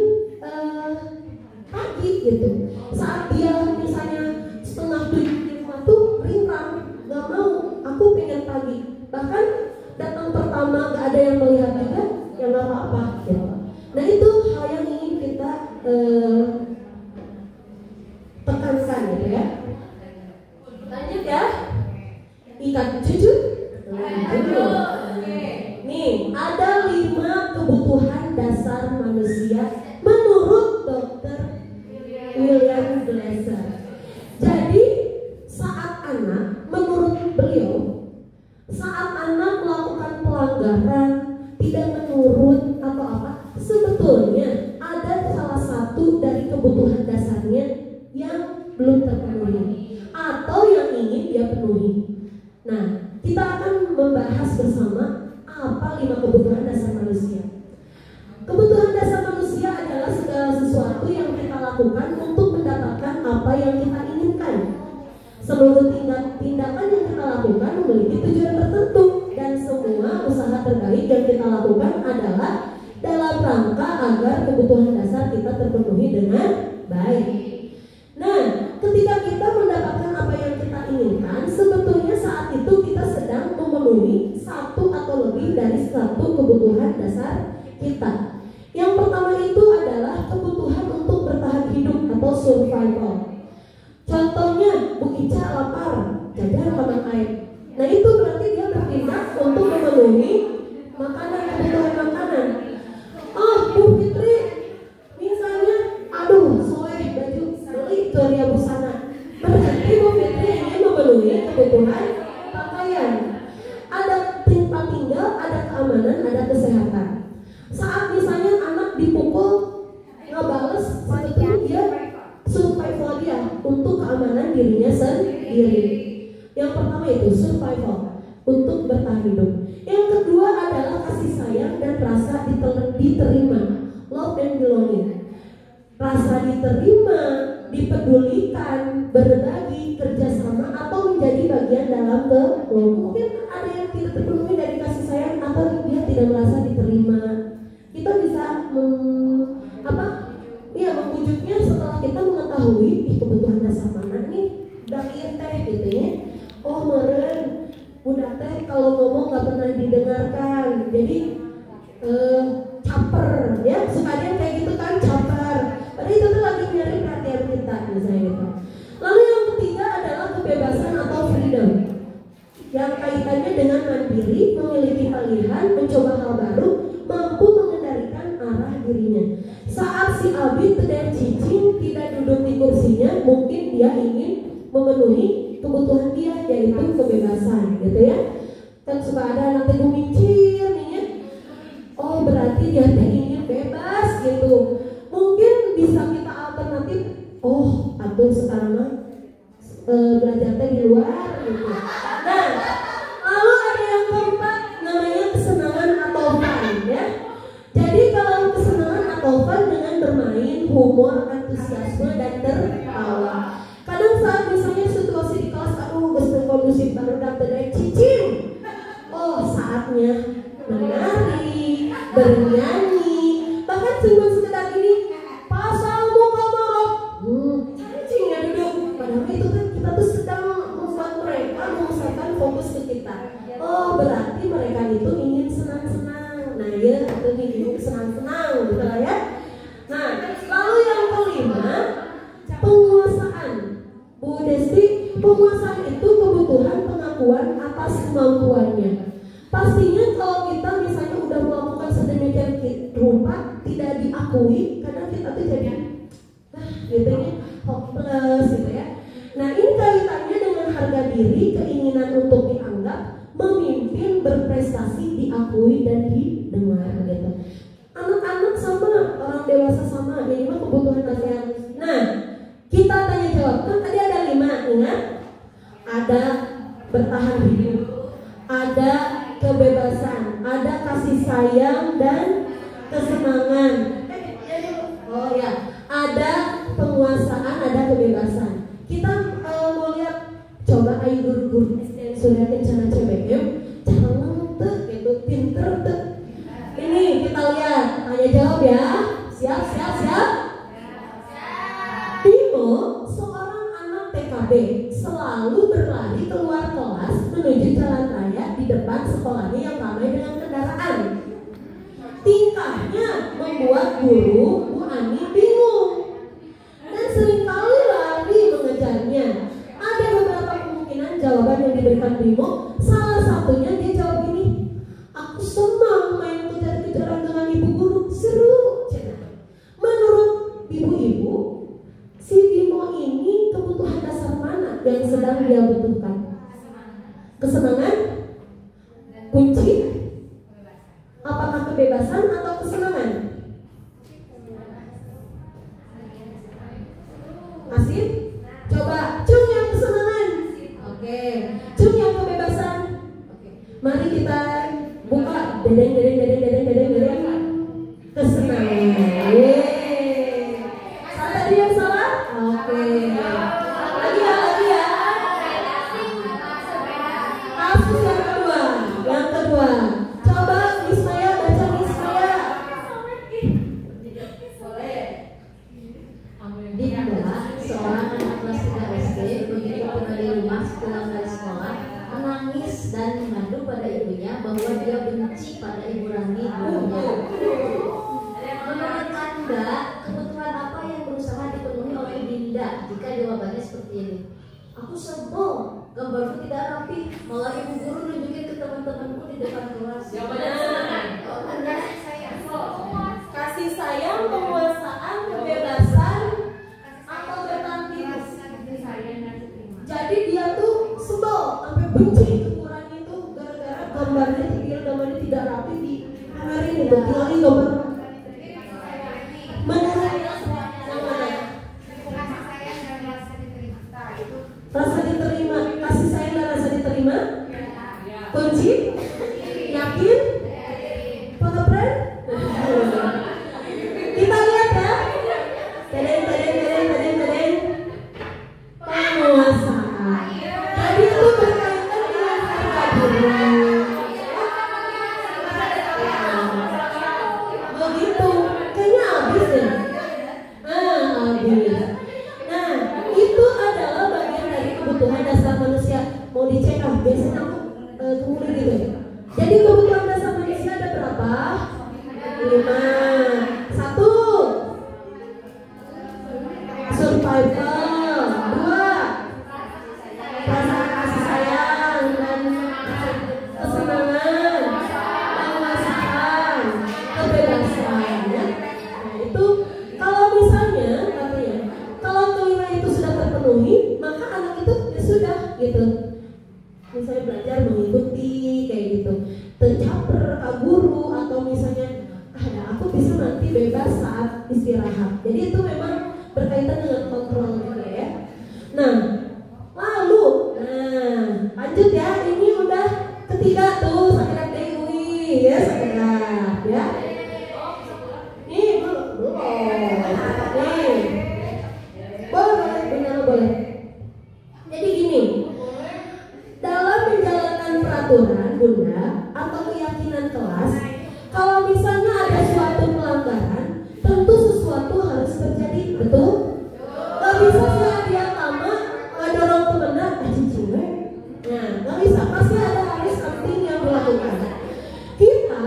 pagi gitu. Saat dia misalnya setengah 7 di rumah tuh ringkang, gak mau, aku pengen pagi. Bahkan datang pertama gak ada yang melihat juga, ya gak apa-apa gitu. Nah itu hal yang ingin kita tekankan gitu ya. Lanjut ya. Ikat jujur. Nih, ada 5 kebutuhan dasar manusia menurut Dr. William Glasser. Jadi saat anak, menurut beliau, saat anak melakukan pelanggaran, tidak menurut atau apa, sebetulnya ada salah satu dari kebutuhan dasarnya yang belum terpenuhi atau yang ingin dia penuhi. Nah, kita akan membahas bersama apa 5 kebutuhan dasar manusia. Kebutuhan dasar manusia adalah segala sesuatu yang kita lakukan untuk mendapatkan apa yang kita inginkan. Seluruh tindakan yang kita lakukan memiliki tujuan tertentu, dan semua usaha terbaik yang kita lakukan adalah dalam rangka agar kebutuhan dasar kita terpenuhi dengan baik. Nah, ketika kita mendapatkan apa yang kita inginkan, sebetulnya saat itu kita sedang memenuhi satu atau lebih dari satu kebutuhan dasar kita. Yang pertama itu adalah kebutuhan untuk survival. Contohnya, Bu Ica lapar, jadi rekaman air. Nah itu berarti dia bertindak untuk memenuhi makanan, kebutuhan makanan. Oh, Bu Fitri, misalnya, aduh, soleh baju beli Korea busana. Berarti Bu Fitri ingin memenuhi kebutuhan pakaian. Ada tempat tinggal, ada keamanan, ada kesehatan. Saat misalnya anak dipukul, ngebales, sebetulnya dia survival dia untuk keamanan dirinya sendiri. Yang pertama itu survival, untuk bertahan hidup. Yang kedua adalah kasih sayang dan rasa diterima, love and belonging. Rasa diterima, dipedulikan, berbagi, kerjasama, atau menjadi bagian dalam kelompok. Mungkin ada yang tidak terpenuhi dari kasih sayang atau dia tidak merasa diterima. Kita bisa membujuknya setelah kita mengetahui kebutuhan dasar mana nih, dari teh gitu ya. Oh meren, budak teh kalau ngomong nggak pernah didengarkan, jadi caper ya, suka ada yang kayak gitu kan, caper. Padahal itu tuh lagi nyari perhatian kita misalnya gitu. Lalu yang ketiga adalah kebebasan atau freedom, yang kaitannya dengan mandiri, memiliki pilihan, mencoba hal baru, mampu mengendalikan arah dirinya. Saat si Abi dan Cicing tidak duduk di kursinya, mungkin dia ingin memenuhi kebutuhan dia, yaitu kebebasan, gitu ya. Kan suka ada anak teguh mincir nih ya. Oh berarti dia ingin bebas gitu. Mungkin bisa kita alternatif. Oh atau sekarang mah belajarnya di luar gitu. Nah, lalu ada yang keempat namanya kesenangan atau fun ya. Jadi kalau kesenangan atau fun dengan bermain, humor, antusiasme dan tertawa. Kadang saat misalnya situasi di kelas, aduh geus kondusif baru dapet Cicing. Oh saatnya menari, bernyanyi, bahkan cuma sekedar ini pasang muka marah. Cicing ya duduk. Padahal itu kan kita tuh sedang membuat mereka memusatkan fokus ke kita. Oh berarti mereka itu ingin senang-senang. Nah ya, itu ingin senang-senang gitu lah ya. Nah lalu yang kelima, penguasaan. Bu Desti, penguasaan itu kebutuhan pengakuan atas kemampuannya. Pastinya kalau kita misalnya udah melakukan sedemikian rupa tidak diakui, karena kita tuh jadi gitu ya, hopeless gitu ya. Nah ini kaitannya dengan harga diri, keinginan untuk dianggap, memimpin, berprestasi, diakui dan didengar gitu. Anak-anak sama, orang dewasa sama, jadi mah kebutuhan dasar. Nah kita tanya jawab, kan tadi ada 5, ingat? Ada bertahan hidup, ada kebebasan, ada kasih sayang dan kesenangan. Oh ya, ada penguasaan, ada kebebasan. Kita mau lihat, coba ayo guru-guru SD Surya Kencana CBM, jangan tuh gitu, pinter tuh. Ini kita lihat, tanya jawab ya, siap. Bimo, seorang anak TKB, selalu berlari keluar kelas menuju jalan raya di depan sekolahnya yang ramai dengan kendaraan. Tingkahnya membuat guru Bu Ani bingung dan seringkali lari mengejarnya. Ada beberapa kemungkinan jawaban yang diberikan Bimo. Salah satunya dia jawab gini, aku senang main kejar-kejaran dengan ibu guru, seru. Menurut ibu-ibu, si Bimo ini kebutuhan dasar mana yang sedang dia butuhkan? Kesenangan? Kunci? Apakah kebebasan atau kesenangan? Asif? Coba, cung yang kesenangan. Oke, cung yang kebebasan. Oke. Mari kita buka dedeng. Kesenangan. Salah tadi yang salah? Oke. Lagi ya. Kasus yang kedua. Coba Miss Maya baca Miss Maya. Dinda, seorang anak kelas 3 SD, begitu pulang di rumah pulang dari sekolah, menangis dan mengadu pada ibunya bahwa dia benci pada Ibu Rani gurunya. Menurut Anda, kebutuhan apa yang berusaha dipenuhi oleh Dinda jika jawabannya seperti ini. Aku sebel, gambarku tidak rapi, malah ibu guru nunjukin ke teman-temanku di depan kelas. Kasih sayang, penguasaan, kebebasan, atau keterampilan. Jadi dia tuh sebel sampai benci ukuran itu gara-gara gambarnya tidak rapi di hari ini. Berarti gambar rasa diterima, kasih sayang dan rasa diterima. Kunci, yakin, foto friend. Kita lihat ya. Tadeng. Penguasaan. Jadi itu berkaitan dengan harga diri. Begitu, kayaknya habis deh. Habis. Nah, itu adalah bagian dari kebutuhan dasar manusia. Mau dicek biasanya aku tunggu gitu. Jadi kebutuhan dasar manusia ada berapa? 5. 1. Survival. 2. Perasaan kasih sayang dan kesenangan, penguasaan, kebebasan. Ya. Nah itu kalau misalnya katanya, kalau kelima itu sudah terpenuhi, maka anak itu ya sudah gitu. Misalnya belajar mengikuti kayak gitu, tercaper kak guru, atau misalnya aku bisa nanti bebas saat istirahat. Jadi itu memang berkaitan dengan kontrol juga ya. Nah, lalu, lanjut ya. Ini udah ketiga tuh, sakit Dewi ya, sakit ya. Nih belum. Nih, boleh. Jadi gini, dalam menjalankan peraturan Bunda atau keyakinan kelas, kalau misalnya ada suatu pelanggaran, tentu sesuatu harus terjadi, betul? Gak bisa sih dia lama, gak dorong ke benar, cewek. Nah, gak bisa, pasti ada harus something yang dilakukan. Kita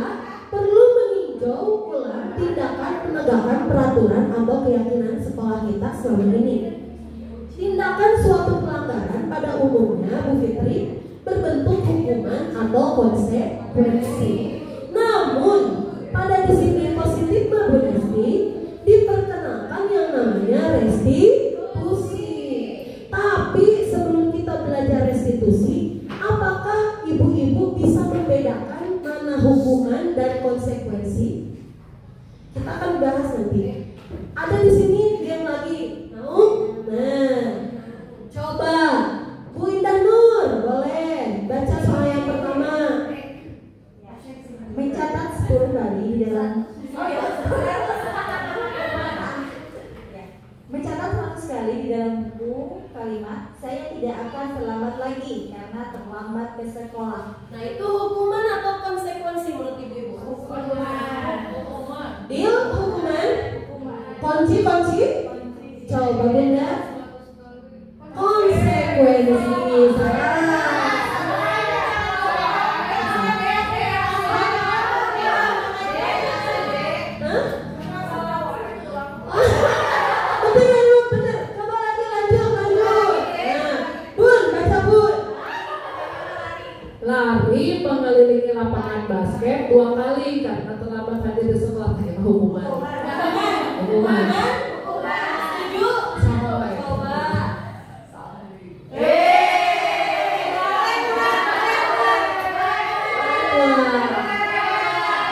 perlu meninjau ulang tindakan penegakan peraturan atau keyakinan sekolah kita selama ini. Tindakan suatu pelanggaran pada umumnya, Bu Fitri, berbentuk hukuman atau konsekuensi. Namun, pada disiplin positif Bu Nesti, diperkenalkan yang namanya restitusi. Tapi sebelum kita belajar restitusi, apakah ibu-ibu bisa membedakan mana hukuman dan konsekuensi? Kita akan bahas nanti. Ada di sini game lagi, mau? Nah, coba Bu Indah Nur, boleh baca soal yang pertama. Mencatat 10 kali di dalam. Mencatat 100 kali di dalam buku kalimat saya tidak akan selamat lagi karena terlambat ke sekolah. Nah itu hukuman atau konsekuensi menurut ibu-ibu? Hukuman. Deal hukuman. Kunci. Coba Bunda. Konsekuensi. Bener. Coba lagi lanjut. Nah, Bun, baca Bun. Lari mengelilingi lapangan basket 2 kali karena terlambat hadir di sekolah. Hukuman. Setuju? Sampai. Coba.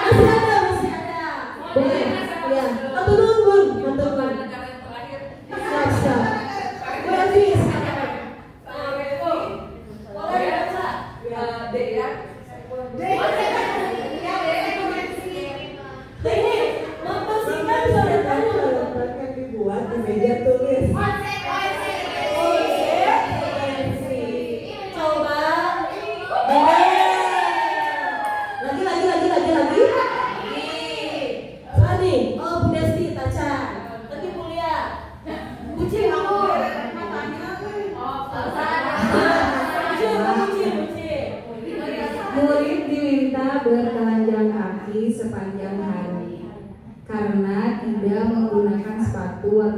Masih ada. Boleh. Ya. Atur Bun. Siap. Berarti boleh baca.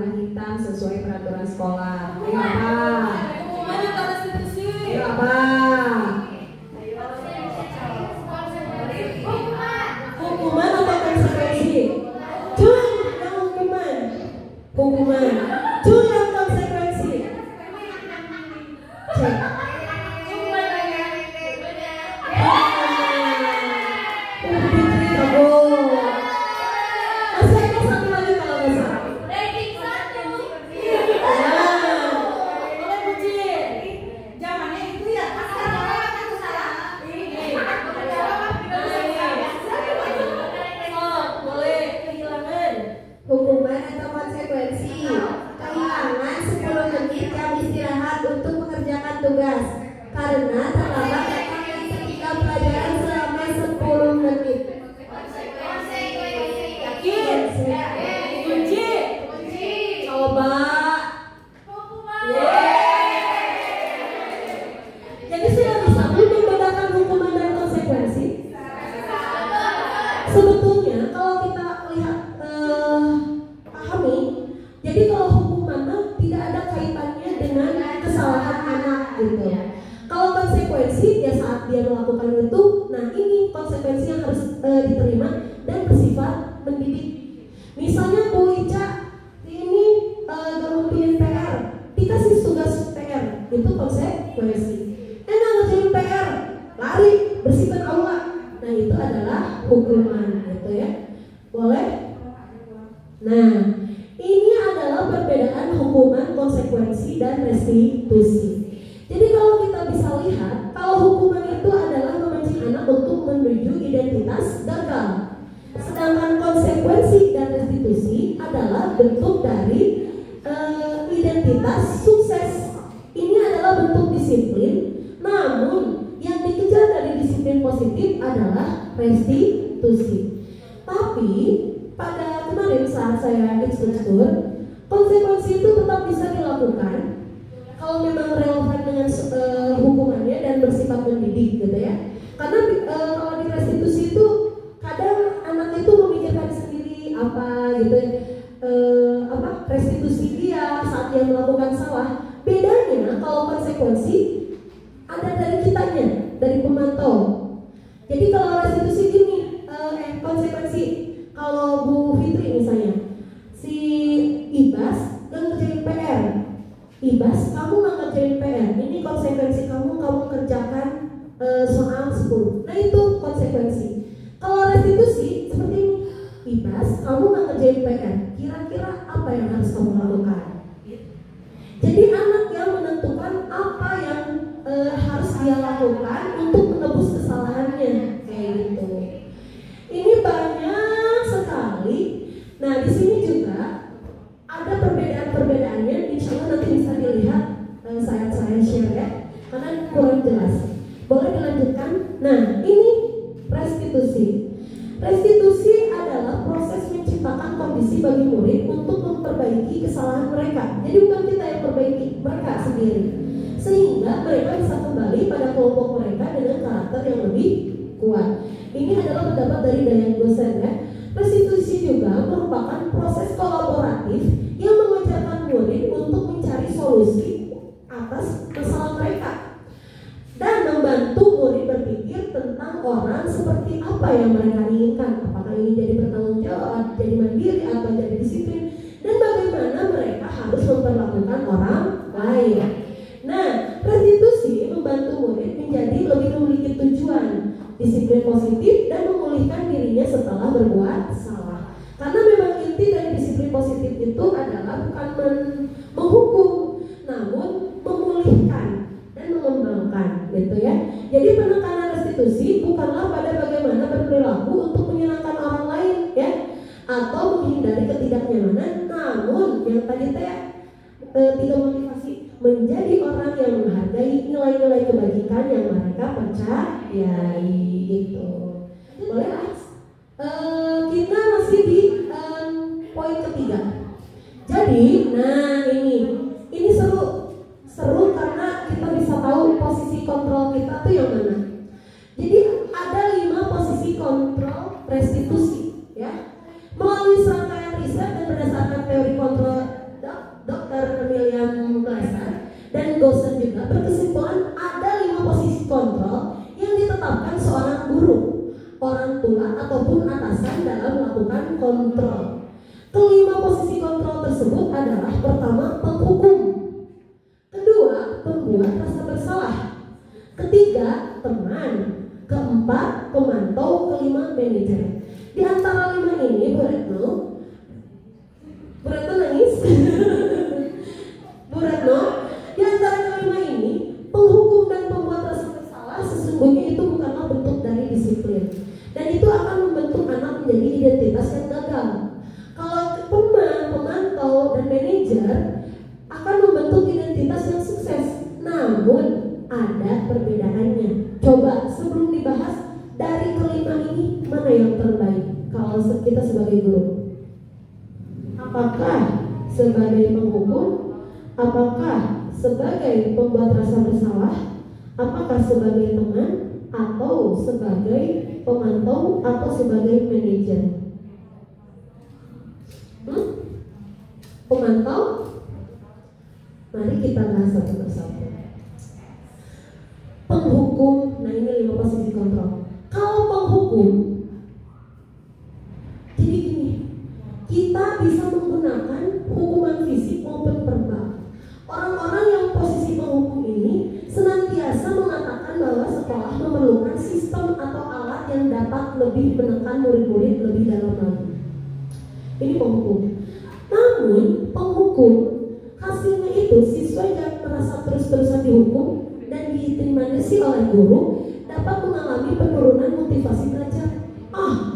warna hitam sesuai peraturan sekolah. Ayo apa? Ayo apa? Hukuman atau konsekuensi? Cuy, yang hukuman. Hukuman. Cuy, yang konsekuensi. Cek. Hukuman atau konsekuensi kehilangan 10 menit jam istirahat untuk mengerjakan tugas karena terlambat datang ketika pelajaran selama 10 menit. Yakin? Kunci. Coba. Jadi sudah bisa membedakan hukuman dan konsekuensi. Sebetulnya kalau kita lihat pahami, jadi kalau hukuman tidak ada kaitannya dengan kesalahan anak gitu. Kalau konsekuensi ya saat dia melakukan itu, nah ini konsekuensi yang harus diterima dan bersifat mendidik. Misalnya Bu Ica ini gak ngumpulin PR, dikasih tugas PR, itu konsekuensi. Nggak ngerjain PR, lari bersihkan aula, nah itu adalah hukuman gitu ya. Boleh? Nah, ini adalah perbedaan hukuman, konsekuensi, dan restitusi. Jadi kalau kita bisa lihat, kalau hukuman itu adalah memancing anak untuk menuju identitas gagal, sedangkan konsekuensi dan restitusi adalah bentuk dari identitas sukses. Ini adalah bentuk disiplin, namun yang dikejar dari disiplin positif adalah restitusi. Tapi pada kemarin saat saya instruktur, konsekuensi itu tetap bisa dilakukan kalau memang relevan dengan hukumannya dan bersifat mendidik gitu ya. Karena kalau di restitusi itu kadang anak itu memikirkan sendiri apa gitu restitusi dia saat dia melakukan salah. Bedanya kalau konsekuensi ada dari kitanya, dari pemantau. Jadi kalau restitusi gini, konsekuensi kalau Bu Fitri misalnya, si Ibas gak ngerjain PR. Ibas, kamu gak ngerjain PR, ini konsekuensi kamu kerjakan soal 10. Nah itu konsekuensi. Kalau restitusi seperti ini, Ibas, kamu gak ngerjain PR, kira-kira apa yang harus kamu lakukan? Jadi anak yang menentukan apa yang harus dia lakukan untuk menebus kesalahannya, kayak gitu. Ini banyak sekali. Nah di sini juga ada perbedaan-perbedaannya. Insya Allah nanti bisa dilihat saya share ya, karena kurang jelas. Boleh dilanjutkan. Nah ini restitusi. Restitusi adalah proses menciptakan kondisi bagi murid untuk memperbaiki kesalahan mereka. Jadi bukan kita yang perbaiki, mereka sendiri, sehingga mereka bisa kembali pada kelompok mereka dengan karakter yang lebih kuat. Ini adalah pendapat dari Dayan Gosen ya. Restitusi juga merupakan proses kolaboratif yang mengajarkan murid untuk mencari solusi atas masalah mereka dan membantu murid berpikir tentang orang seperti apa yang mereka inginkan. Apakah ini jadi bertanggung jawab, jadi mandiri, atau jadi disiplin, dan bagaimana mereka harus memperlakukan orang lain. Nah, restitusi membantu murid menjadi lebih memiliki tujuan, disiplin positif, dan memulihkan dirinya setelah berbuat salah. Karena memang inti dari disiplin positif itu adalah bukan menghukum, namun memulihkan dan mengembangkan, gitu ya. Jadi penekanan restitusi bukanlah pada bagaimana berperilaku untuk menyenangkan orang lain, ya, atau menghindari ketidaknyamanan, namun yang tadi tiga motivasi menjadi orang yang menghargai nilai-nilai kebajikan yang mereka percayai, gitu. Boleh Alex? Kita masih di poin ketiga. Jadi, nah ini seru karena kita bisa tahu posisi kontrol kita tuh yang mana. Jadi ada 5 posisi kontrol restitusi, ya. Melalui serangkaian riset dan berdasarkan teori kontrol dan Gosen juga berkesimpulan ada 5 posisi kontrol yang ditetapkan seorang guru, orang tua ataupun atasan dalam melakukan kontrol. Kelima posisi kontrol tersebut adalah: pertama, penghukum; kedua, pembuat rasa bersalah; ketiga, teman; keempat, pemantau; kelima, manajer. Di antara 5 ini, Bu Retno nangis. Bu Retno, di antara kelima ini, penghukum dan pembuat rasa bersalah sesungguhnya itu bukanlah bentuk dari disiplin, dan itu akan membentuk anak menjadi identitas yang gagal. Kalau teman, pemantau, dan manajer akan membentuk identitas yang sukses. Namun ada perbedaannya. Coba sebelum dibahas, dari kelima ini mana yang terbaik kalau kita sebagai guru? Apakah sebagai penghukum? Apakah sebagai pembuat rasa bersalah? Apakah sebagai teman? Atau sebagai pemantau? Atau sebagai manajer? Pemantau? Mari kita bahas satu persatu. Penghukum, nah ini 5 posisi kontrol. Kalau penghukum, jadi gini, kita bisa menggunakan hukuman fisik maupun verbal. Orang-orang yang posisi penghukum ini senantiasa mengatakan bahwa sekolah memerlukan sistem atau alat yang dapat lebih menekan murid-murid lebih dalam lagi. Ini penghukum. Namun penghukum, hasilnya itu siswa yang merasa terus-terusan dihukum dan diintimidasi oleh guru dapat mengalami penurunan motivasi belajar.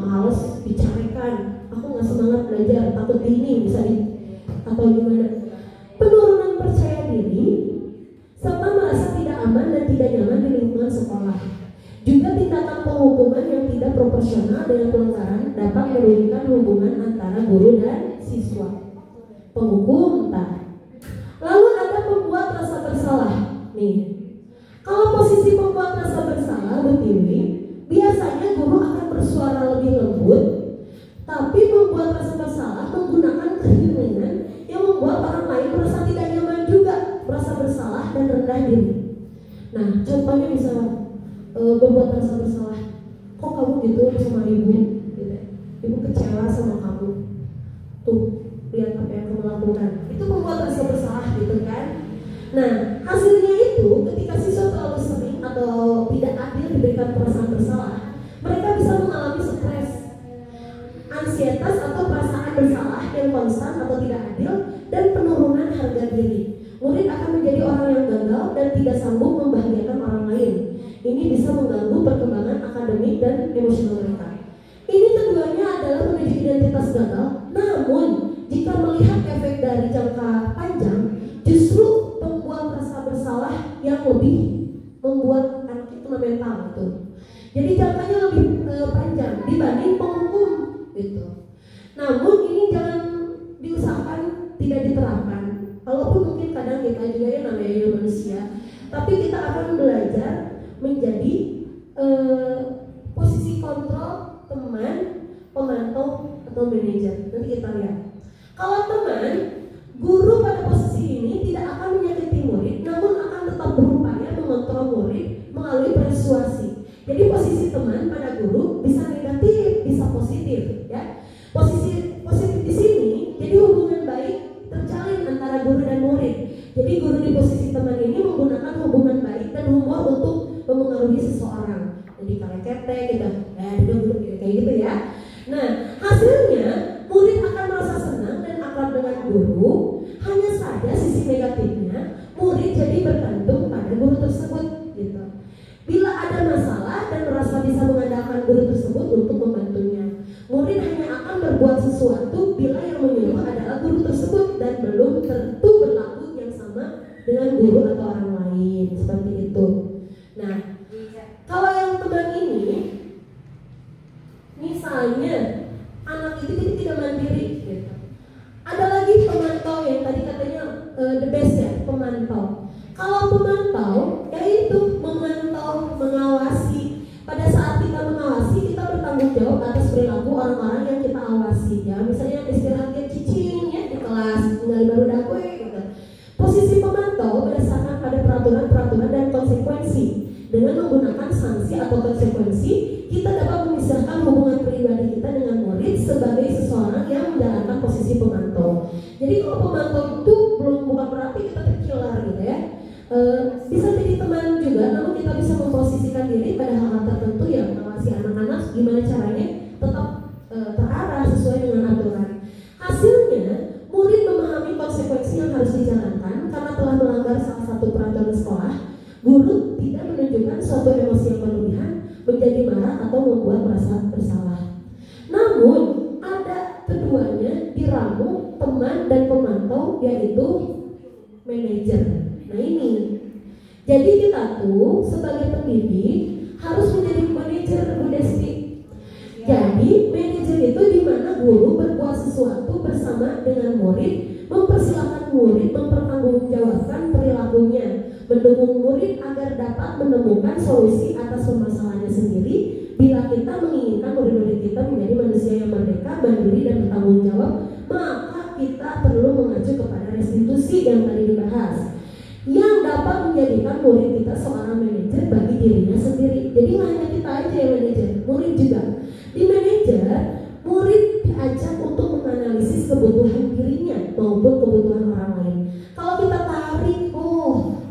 Males bicarakan, aku nggak semangat belajar, takut ini bisa atau gimana. Penurunan percaya diri serta merasa tidak aman dan tidak nyaman di lingkungan sekolah. Juga tindakan penghukuman yang tidak proporsional dengan pelanggaran dapat merugikan hubungan antara guru dan siswa. Penghukum Lalu ada pembuat rasa bersalah. Nih, kalau posisi pembuat rasa bersalah berdiri, biasanya guru akan bersuara lebih lembut, tapi pembuat rasa bersalah menggunakan keinginan yang membuat orang lain merasa tidak nyaman juga, merasa bersalah dan rendah diri. Nah, contohnya bisa pembuat rasa bersalah. Kok kamu gitu sama ibu? Gitu. Ibu kecewa sama kamu. Tuh, lihat apa yang kamu lakukan. Itu pembuat rasa bersalah gitu kan. Nah, hasilnya itu ketika siswa terlalu sering atau tidak adil diberikan perasaan bersalah, mereka bisa mengalami stres, ansietas atau perasaan bersalah yang konstan atau tidak adil, dan penurunan harga diri. Murid akan menjadi orang yang gagal dan tidak sanggup membahagiakan orang lain. Ini bisa mengganggu perkembangan akademik dan emosional mereka. Ini keduanya adalah menuju identitas gagal. Namun, jika melihat efek dari jangka panjang, justru pembuat rasa bersalah yang lebih membuat anak itu mental gitu. Jadi jangkanya lebih panjang dibanding penghukum gitu. Namun ini jangan diusahakan tidak diterapkan. Walaupun mungkin kadang kita juga yang namanya manusia, tapi kita akan belajar menjadi posisi kontrol teman, pemantau atau manajer. Nanti kita lihat. Kalau teman, guru pada posisi ini tidak akan menyakiti murid, namun akan tetap berupaya mengontrol murid melalui persuasi. Jadi posisi teman pada guru bisa negatif, bisa positif, ya. Posisi positif di sini, jadi hubungan baik terjalin antara guru dan murid. Jadi guru di posisi teman ini menggunakan hubungan baik dan humor untuk mempengaruhi seseorang. Jadi kalau ketek gitu, kayak gitu ya. Nah, hasilnya murid akan merasa senang dan akrab dengan guru. Hanya saja sisi negatifnya, murid jadi bergantung pada guru tersebut gitu. Bila ada masalah dan merasa bisa mengandalkan guru tersebut untuk membantunya, murid hanya akan berbuat sesuatu bila yang menyuruh adalah guru tersebut dan belum tentu berlaku yang sama dengan guru atau orang lain, seperti itu. Nah, kalau yang teman ini, misalnya anak itu jadi tidak mandiri gitu. Ada lagi pemantau yang tadi katanya the best ya, pemantau. Kalau pemantau, yaitu memantau, mengawasi. Pada saat kita mengawasi, kita bertanggung jawab atas perilaku orang-orang yang kita awasi ya. Misalnya istirahatnya cicing ya di kelas, tinggal baru dakwe gitu. Posisi pemantau berdasarkan pada dengan menggunakan sanksi atau konsekuensi, kita dapat memisahkan hubungan pribadi kita dengan murid sebagai seseorang yang menjalankan posisi pemantau. Jadi kalau pemantau itu bukan berarti kita terkilar gitu ya. Bisa jadi teman juga, namun kita bisa memposisikan diri pada hal-hal tertentu yang mengawasi anak-anak gimana caranya tetap terarah sesuai dengan aturan. Hasilnya, murid memahami konsekuensi yang harus dijalankan karena telah melanggar salah satu peraturan sekolah. Guru tidak menunjukkan suatu emosi yang berlebihan, menjadi marah atau membuat merasa bersalah. Namun ada keduanya diramu teman dan pemantau, yaitu manajer. Nah ini, jadi kita tuh sebagai pendidik harus menjadi manajer, Bu Desti. Jadi manajer itu di mana guru berbuat sesuatu bersama dengan murid, mempersilahkan murid mempertanggungjawabkan perilakunya, mendukung murid agar dapat menemukan solusi atas permasalahannya sendiri. Bila kita menginginkan murid-murid kita menjadi manusia yang merdeka, mandiri dan bertanggung jawab, maka kita perlu mengacu kepada restitusi yang tadi dibahas, yang dapat menjadikan murid kita seorang manajer bagi dirinya sendiri. Jadi nggak hanya kita aja yang manajer, murid juga. Di manajer, murid diajak untuk menganalisis kebutuhan dirinya maupun kebutuhan orang lain. Kalau kita tarik,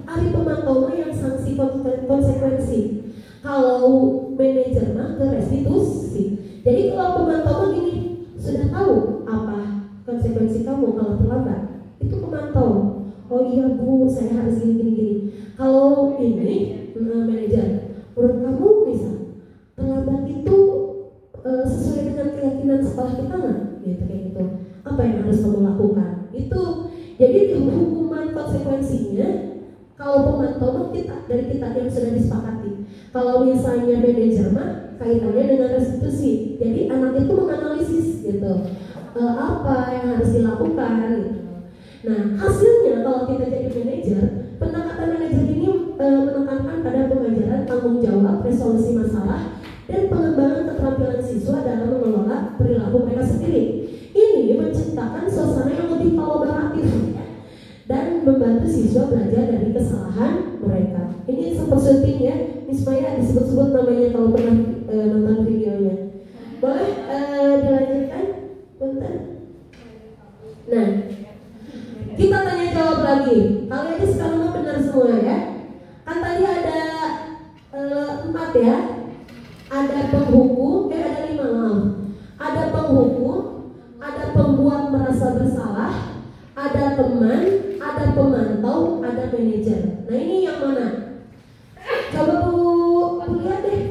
hari pemantau yang sanksi konsekuensi. Kalau manajer mah ke restitusi. Jadi kalau pemantau gini, sudah tahu apa konsekuensi kamu kalau terlambat? Itu pemantau. Oh iya Bu, saya harus gini. Kalau ini manajer, menurut kamu bisa terlambat itu sesuai dengan keyakinan sekolah kita nggak? Gitu kayak gitu. Apa yang harus kamu lakukan? Itu jadi hukuman konsekuensinya. Kalau pemantau kita dari kita yang sudah disepakati. Kalau misalnya manajer mah kaitannya dengan restitusi. Jadi anak itu menganalisis gitu apa yang harus dilakukan gitu. Nah hasilnya kalau kita jadi manajer, pendekatan manajer ini menekankan pada pengajaran tanggung jawab, resolusi masalah, dan pengembangan keterampilan siswa dalam mengelola perilaku mereka sendiri. Ini menciptakan suasana yang lebih kolaboratif dan membantu siswa belajar dari kesalahan mereka. Ini seperti syuting ya, Miss Maya disebut-sebut namanya kalau pernah nonton videonya. Boleh dilanjutkan? Bentar. Nah, kita tanya jawab lagi. Kali aja sekarang benar semua ya. Kan tadi ada 4 ya. Ada penghukum, ada 5 maaf. Ada penghukum, ada pembuat merasa bersalah, ada teman, ada pemantau, ada manajer. Nah ini yang mana? Coba Bu lihat deh.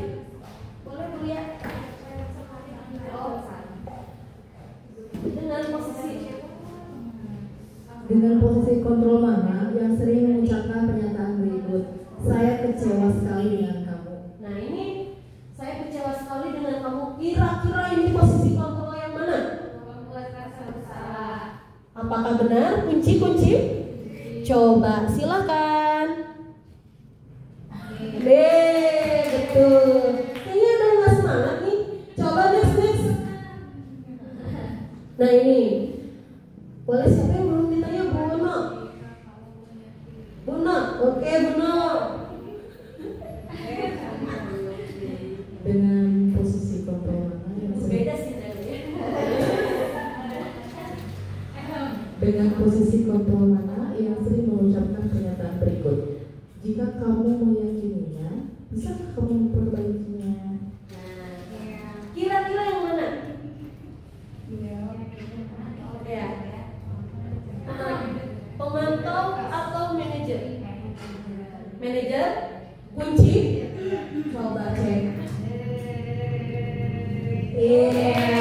Boleh Bu lihat. Dengan posisi kontrol mana yang sering mengucapkan pernyataan berikut, saya kecewa sekali dengan kamu. Nah ini, saya kecewa sekali dengan kamu. Kira-kira ini posisi kontrol yang mana? Apakah benar? Kunci? Coba silakan. Betul. Kayaknya udah nggak semangat nih. Coba next. Nah ini, boleh siapa yang belum ditanya? Buno. Oke Buno. Dengan posisi kontrol mana yang sering Dengan posisi kontrol mana yang sering mengucapkan pernyataan berikut, jika kamu meyakininya, bisakah kamu memperbaikinya? Kira-kira yang mana? Ya. Pemantau atau manajer? Manajer? Kunci? Coba cek. Iya,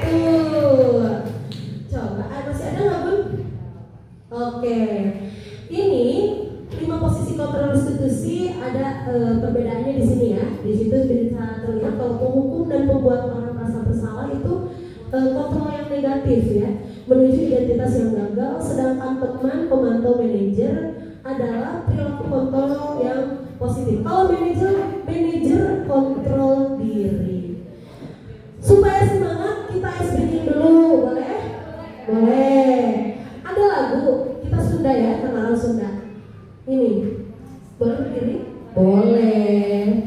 betul. Coba, masih ada nggak Bun? Oke. Ini 5 posisi kontrol restitusi ada perbedaannya di sini ya. Di situ bisa terlihat kalau penghukum dan pembuat orang merasa bersalah itu kontrol yang negatif ya, menuju identitas yang gagal, sedangkan teman, pemantau, manajer adalah perilaku kontrol yang positif. Kalau manajer kontrol diri. Supaya semangat kita SBG dulu, boleh? Boleh. Ada lagu kita Sunda ya, kenalan Sunda. Ini boleh berdiri? Boleh.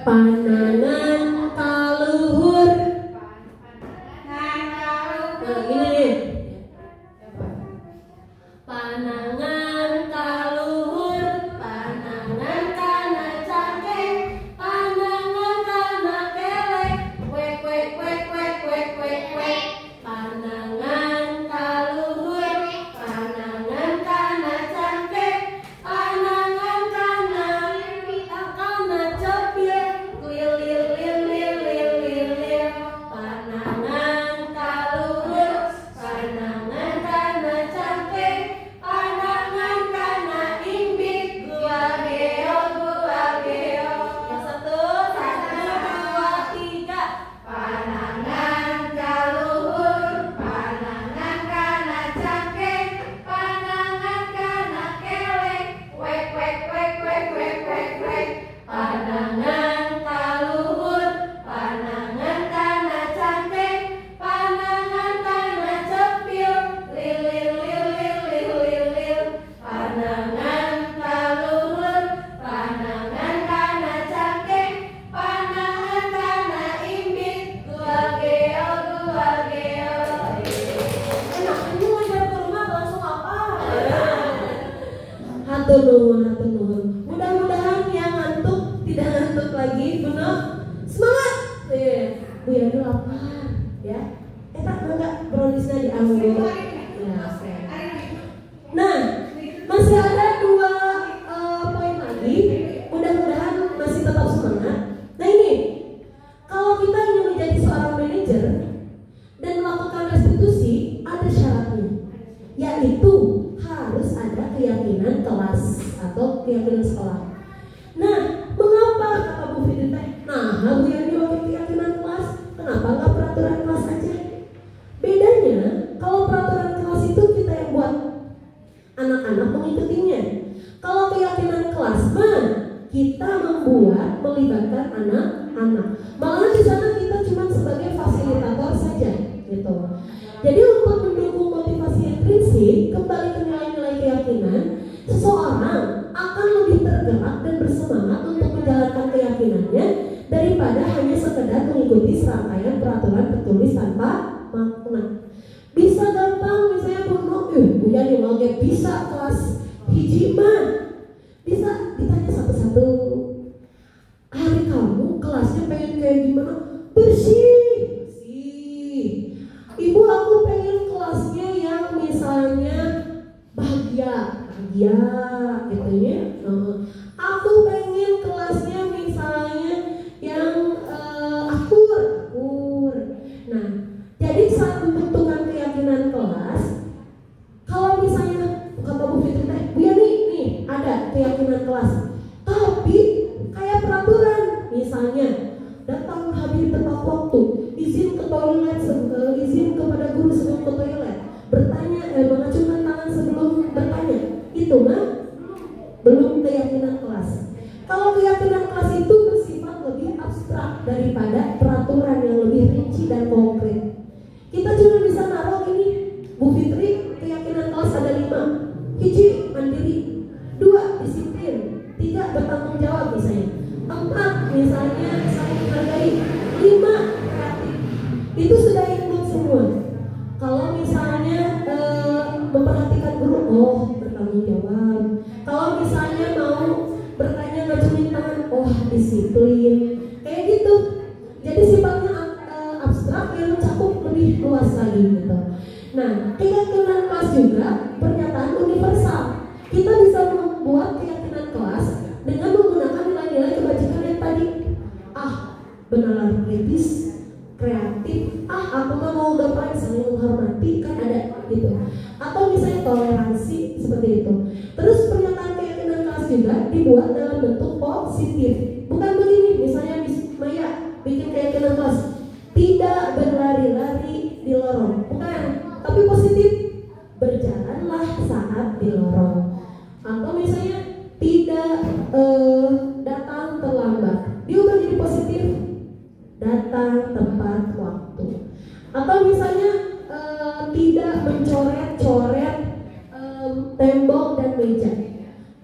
Panangan kaluhur. Nah, ini nih. Panangan kaluhur, panangan kana cangkeng, panangan kana kelek, wek wek wek wek wek wek wek. Panangan kaluhur, panangan kana cangkeng, panangan kana cepil, lil lil lil lil lil lil lil. Panangan kaluhur, panangan kana cangkeng, panangan kana imbit, gua geo. Yang satu, dua, tiga. Panangan kaluhur, panangan kana cangkeng, panangan kana kelek, wek wek wek wek wek wek wek. Panangan kaluhur, panangan kana cangkeng, panangan kana cepil, lil lil lil lil lil lil lil. Panangan kaluhur, panangan kana cangkeng, panangan kana imbit, gua geo. Enak, ini ngajar ke rumah langsung apa? Hatur nuhun. Mudah-mudahan yang ngantuk tidak ngantuk lagi, benar? Semangat! Bu Yani lapar, ya? Tak enggak browniesnya diambil. Ya, oke. Nah, masih ada 2 poin lagi. Mudah-mudahan masih tetap semangat. Nah ini, kalau kita ingin menjadi seorang manajer dan melakukan restitusi, ada syaratnya, yaitu harus ada keyakinan kelas atau keyakinan sekolah. Nah, mengapa kata Bu Fitri teh? Nah, Bu Yani wakil keyakinan kelas, kenapa nggak peraturan kelas aja? Bedanya, kalau peraturan kelas itu kita yang buat, anak-anak mengikutinya. Kalau keyakinan kelas mah kita membuat, melibatkan anak-anak. Malah di sana kita cuma sebagai fasilitator saja, gitu. Jadi untuk mendukung motivasi intrinsik, kembali ke nilai-nilai keyakinan, seseorang akan lebih tergerak dan bersemangat untuk menjalankan keyakinannya daripada hanya sekedar mengikuti serangkaian peraturan tertulis tanpa makna. Bisa gampang, misalnya Bu Yani mau bisa kelas hiji mah, bisa ditanya satu-satu. Hari kamu kelasnya pengen kayak gimana? Bersih. Ibu, aku pengen kelasnya yang misalnya bahagia gitu ya. Aku pengen kelasnya misalnya yang akur. Nah, jadi saat pembentukan keyakinan kelas, kalau misalnya kata Bu Fitri teh, Bu Yani nih ada keyakinan kelas, tapi kayak peraturan, misalnya datang hadir tepat waktu, izin ke toilet, izin kepada guru sebelum ke toilet, bertanya, mengacungkan tangan sebelum bertanya, itu mah belum keyakinan kelas. Kalau keyakinan kelas itu bersifat lebih abstrak daripada peraturan yang lebih rinci dan konkret. Kita cuma bisa naruh ini, Bu Fitri keyakinan kelas ada 5. Hiji, mandiri. 2, disiplin. 3, bertanggung jawab misalnya. 4, misalnya saling menghargai. 5, kreatif. Itu sudah include semua. Kalau misalnya memperhatikan guru, bertanggung jawab. Kalau misalnya mau bertanya ngacungin tangan, disiplin. Kayak gitu. Jadi sifatnya abstrak yang mencakup lebih luas lagi gitu. Nah, keyakinan kelas juga pernyataan universal. Kita bisa membuat keyakinan kelas dengan menggunakan nilai-nilai kebajikan yang tadi. Benar kritis, kreatif. Aku mah mau gampang saling menghormati, kan ada gitu. Atau misalnya toleransi seperti itu. Terus pernyataan keyakinan kelas juga dibuat dalam bentuk positif. Bukan begini, misalnya Maya bikin keyakinan kelas, tidak berlari-lari di lorong, bukan, tapi positif, berjalanlah saat di lorong. Atau misalnya tidak datang terlambat, diubah jadi positif, datang tepat waktu. Atau misalnya tidak mencoret-coret tembok dan meja,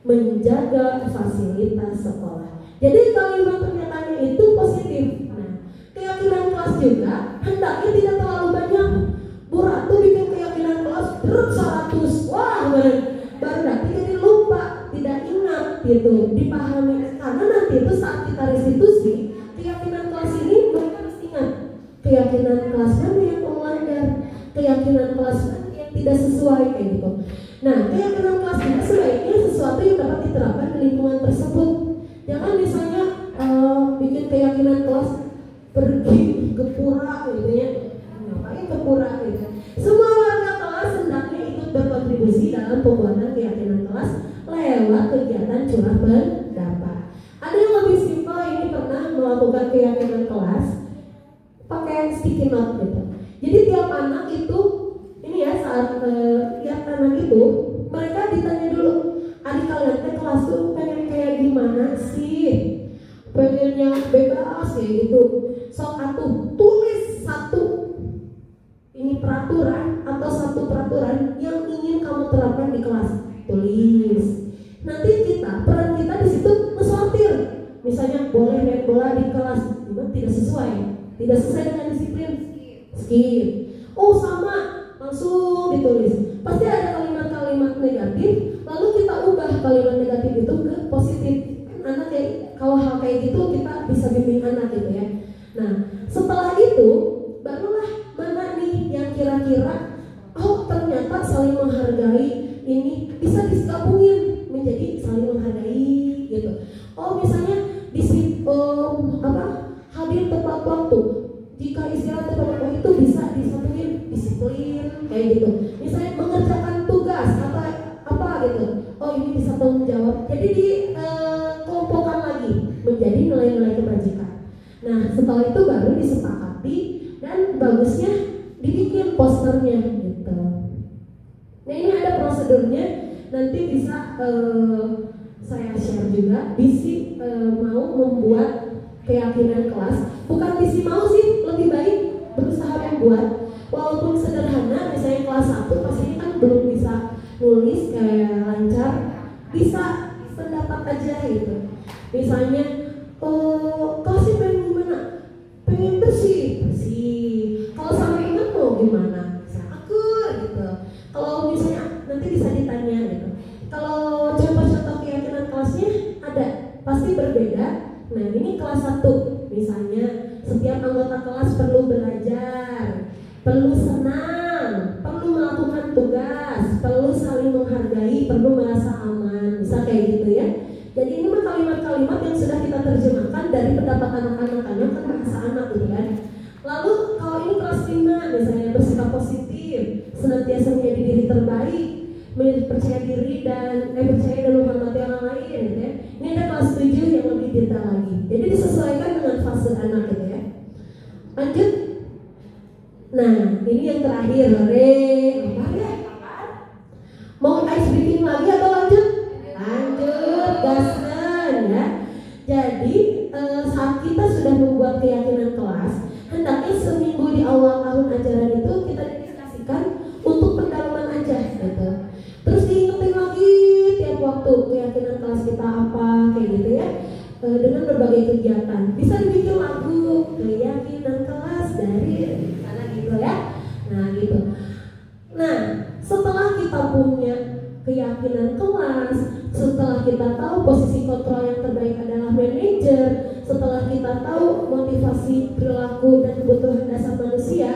menjaga fasilitas sekolah. Jadi kalimat pernyataannya itu positif. Nah, keyakinan kelas juga hendaknya tidak terlalu banyak. Bu Ratu bikin keyakinan kelas 100, wah baru nanti jadi lupa, tidak ingat gitu, dipahami. Karena nanti itu saat kita restitusi keyakinan kelas ini mereka harus ingat keyakinan kelas mana yang melanggar, keyakinan kelas mana yang tidak sesuai kayak gitu. Nah, keyakinan kelas ini sebaiknya sesuatu yang dapat diterapkan di lingkungan tersebut. Jangan misalnya bikin keyakinan kelas pergi ke pura gitu ya, ngapain ke pura gitu. Semua warga kelas hendaknya ikut berkontribusi dalam pembuatan keyakinan kelas lewat kegiatan curah pendapat. Ada yang lebih simpel, ini pernah melakukan keyakinan kelas pakai sticky note gitu. Jadi tiap anak itu, ini ya saat lihat anak itu, mereka ditanya dulu, adik kalian teh kelas tuh pengen kayak gimana sih? Pengennya bebas kayak gitu. Sok atuh tulis satu ini peraturan atau satu peraturan yang ingin kamu terapkan di kelas, tulis. Nanti peran kita di situ mensortir. Misalnya boleh main bola di kelas, tidak sesuai dengan disiplin, skip. Oh sama, langsung ditulis. Pasti ada kalimat-kalimat negatif, lalu kita ubah kalimat negatif itu ke positif. Anak kayak kalau hal kayak gitu kita bisa bimbing anak gitu ya. Nah setelah itu barulah mana nih yang kira-kira oh ternyata saling menghargai ini bisa digabungin menjadi saling menghargai gitu. Oh misalnya hadir tepat waktu, jika istirahat tepat waktu itu bisa disatuin disiplin kayak gitu. Misalnya mengerjakan tugas apa gitu, oh ini bisa tanggung jawab, jadi dikelompokkan lagi menjadi nilai-nilai kebajikan. Nah setelah itu baru disepakati dan bagusnya dibikin posternya gitu. Nah ini ada prosedurnya, nanti bisa saya share juga. Bisi mau membuat keyakinan kelas, bukan Bisi mau sih, lebih baik berusaha membuat, walaupun sederhana. Misalnya kelas 1 pastinya kan belum bisa nulis kayak lancar, bisa pendapat aja gitu. Misalnya kelasnya pengen gimana? Pengen bersih. Kalau sama ingat mau gimana? Bisa akur gitu. Kalau misalnya nanti bisa ditanya gitu. Kalau contoh-contoh keyakinan kelasnya ada, pasti berbeda. Nah ini kelas 1 misalnya setiap anggota kelas perlu belajar, perlu senang, perlu melakukan tugas, perlu saling menghargai, perlu merasa aman, bisa kayak gitu ya. Jadi ini mah kalimat-kalimat yang sudah kita terjemahkan dari pendapat anak-anak, karena kan bahasa anak gitu kan. Lalu kalau ini kelas 5 misalnya bersikap positif, senantiasa menjadi diri terbaik, percaya diri dan percaya dan menghormati orang lain gitu ya. Ini ada kelas 7 yang lebih detail lagi. Jadi disesuaikan dengan fase anak gitu ya. Lanjut. Nah, ini yang terakhir, mau ice breaking lagi atau lanjut? Lanjut, gaskan ya. Jadi saat kita sudah membuat keyakinan kelas, hendaknya seminggu di awal tahun ajaran itu kita dedikasikan untuk pendalaman aja gitu. Terus diingetin lagi tiap waktu keyakinan kelas kita apa kayak gitu ya, dengan berbagai kegiatan. Bisa dibikin lagu keyakinan kelas dari sana gitu ya. Nah gitu. Nah setelah kita punya keyakinan kelas, setelah kita tahu posisi kontrol yang terbaik adalah manajer, setelah kita tahu motivasi perilaku dan kebutuhan dasar manusia,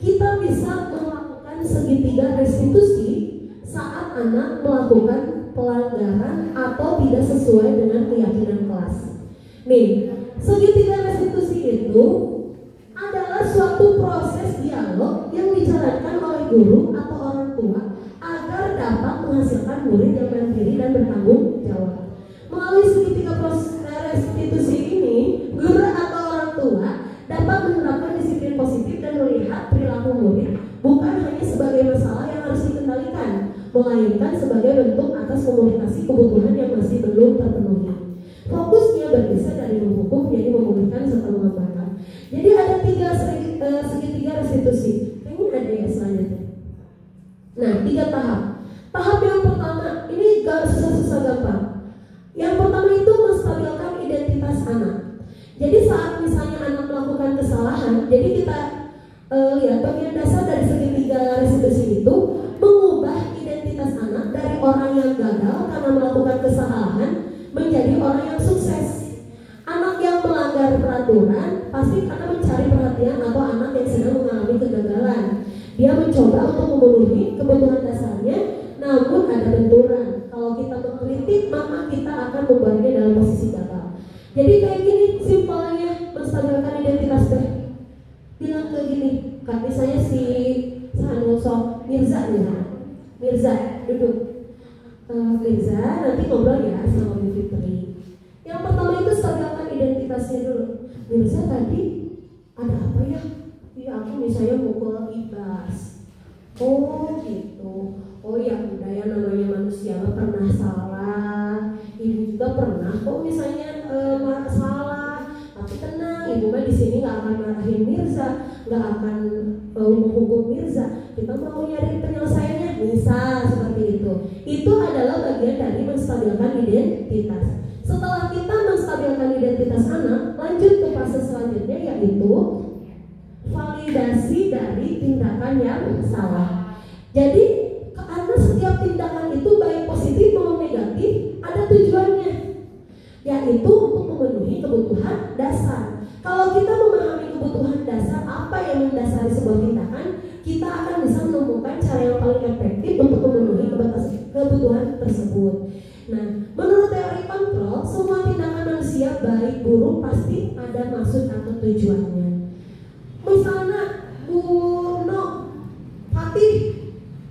kita bisa melakukan segitiga restitusi saat anak melakukan pelanggaran atau tidak sesuai dengan keyakinan kelas. Nih, segitiga restitusi itu adalah suatu proses dialog yang dijalankan oleh guru atau orang tua agar dapat menghasilkan murid yang mandiri dan bertanggung jawab. Melalui segitiga proses restitusi ini, guru atau orang tua dapat menerapkan disiplin positif dan melihat perilaku murid bukan hanya sebagai masalah yang harus dikendalikan, melainkan sebagai bentuk atas komunikasi kebutuhan yang masih belum terpenuhi. Fokusnya bergeser dari menghukum menjadi memulihkan serta mengembangkan. Jadi ada segitiga restitusi. Ini ada ya selanjutnya. Nah, 3 tahap. Tahap yang pertama nggak susah-susah gampang. Yang pertama itu menstabilkan identitas anak. Jadi saat misalnya anak melakukan kesalahan, jadi kita lihat bagian dasar dari segitiga garis bersih itu mengubah identitas anak dari orang yang gagal karena melakukan kesalahan menjadi orang yang sukses. Anak yang melanggar peraturan pasti akan mencari perhatian, atau anak yang sedang mengalami kegagalan. Dia mencoba untuk memenuhi kebutuhan dasarnya, namun ada benturan. Kalau kita mengkritik, maka kita akan membuatnya dalam posisi gagal. Jadi kayak gini simpelnya menstabilkan identitas teh. Bilang kayak gini, misalnya si Sanuso Mirza duduk. Mirza nanti ngobrol ya sama Bu Fitri. Yang pertama itu stabilkan identitasnya dulu. Mirza tadi ada apa ya? Iya, aku misalnya mukul Ibas. Oh gitu. Oh ya udah ya, namanya manusia pernah salah. Ibu juga pernah kok misalnya salah. Tapi tenang, ibu mah di sini nggak akan marahin Mirza, nggak akan menghukum Mirza. Kita mau nyari penyelesaiannya, bisa seperti itu. Itu adalah bagian dari menstabilkan identitas. Setelah kita menstabilkan identitas anak, lanjut ke fase selanjutnya, yaitu validasi dari tindakan yang salah. Jadi karena setiap tindakan itu baik positif maupun negatif ada tujuannya, yaitu untuk memenuhi kebutuhan dasar. Kalau kita memahami kebutuhan dasar, apa yang mendasari sebuah tindakan, kita akan bisa menemukan cara yang paling efektif untuk memenuhi kebutuhan tersebut. Nah, menurut teori kontrol, semua tindakan manusia baik buruk pasti ada maksud atau tujuannya. Misalnya Bu Nok Fatih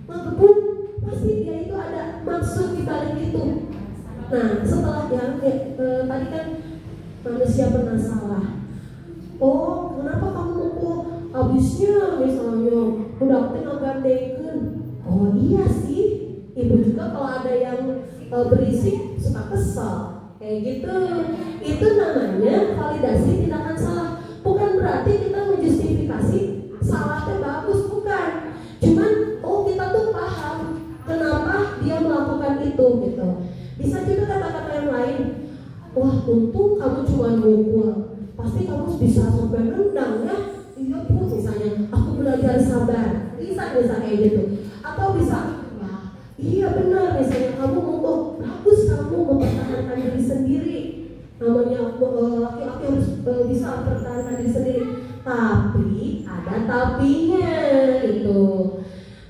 ngegebuk, pasti dia itu ada maksud di balik itu. Nah, setelah yang tadi kan manusia pernah salah. Oh, kenapa kamu mukul? Abisnya misalnya udah tengah gandekan. Oh iya sih, ibu juga kalau ada yang berisik suka kesal kayak gitu. Itu namanya validasi tindakan salah. Bukan berarti kita menjustifikasi salahnya bagus, bukan. Cuman kita tuh paham kenapa dia melakukan itu gitu. Bisa juga kata-kata yang lain. Wah, untung kamu cuma mukul, pasti kamu bisa sampai nendang ya. Iya Bu, misalnya aku belajar sabar, bisa kayak gitu. Atau bisa, wah iya benar, misalnya kamu mukul, bagus kamu mempertahankan diri sendiri. Namanya laki-laki harus bisa mempertahankan diri sendiri. Tapi ada tapinya itu.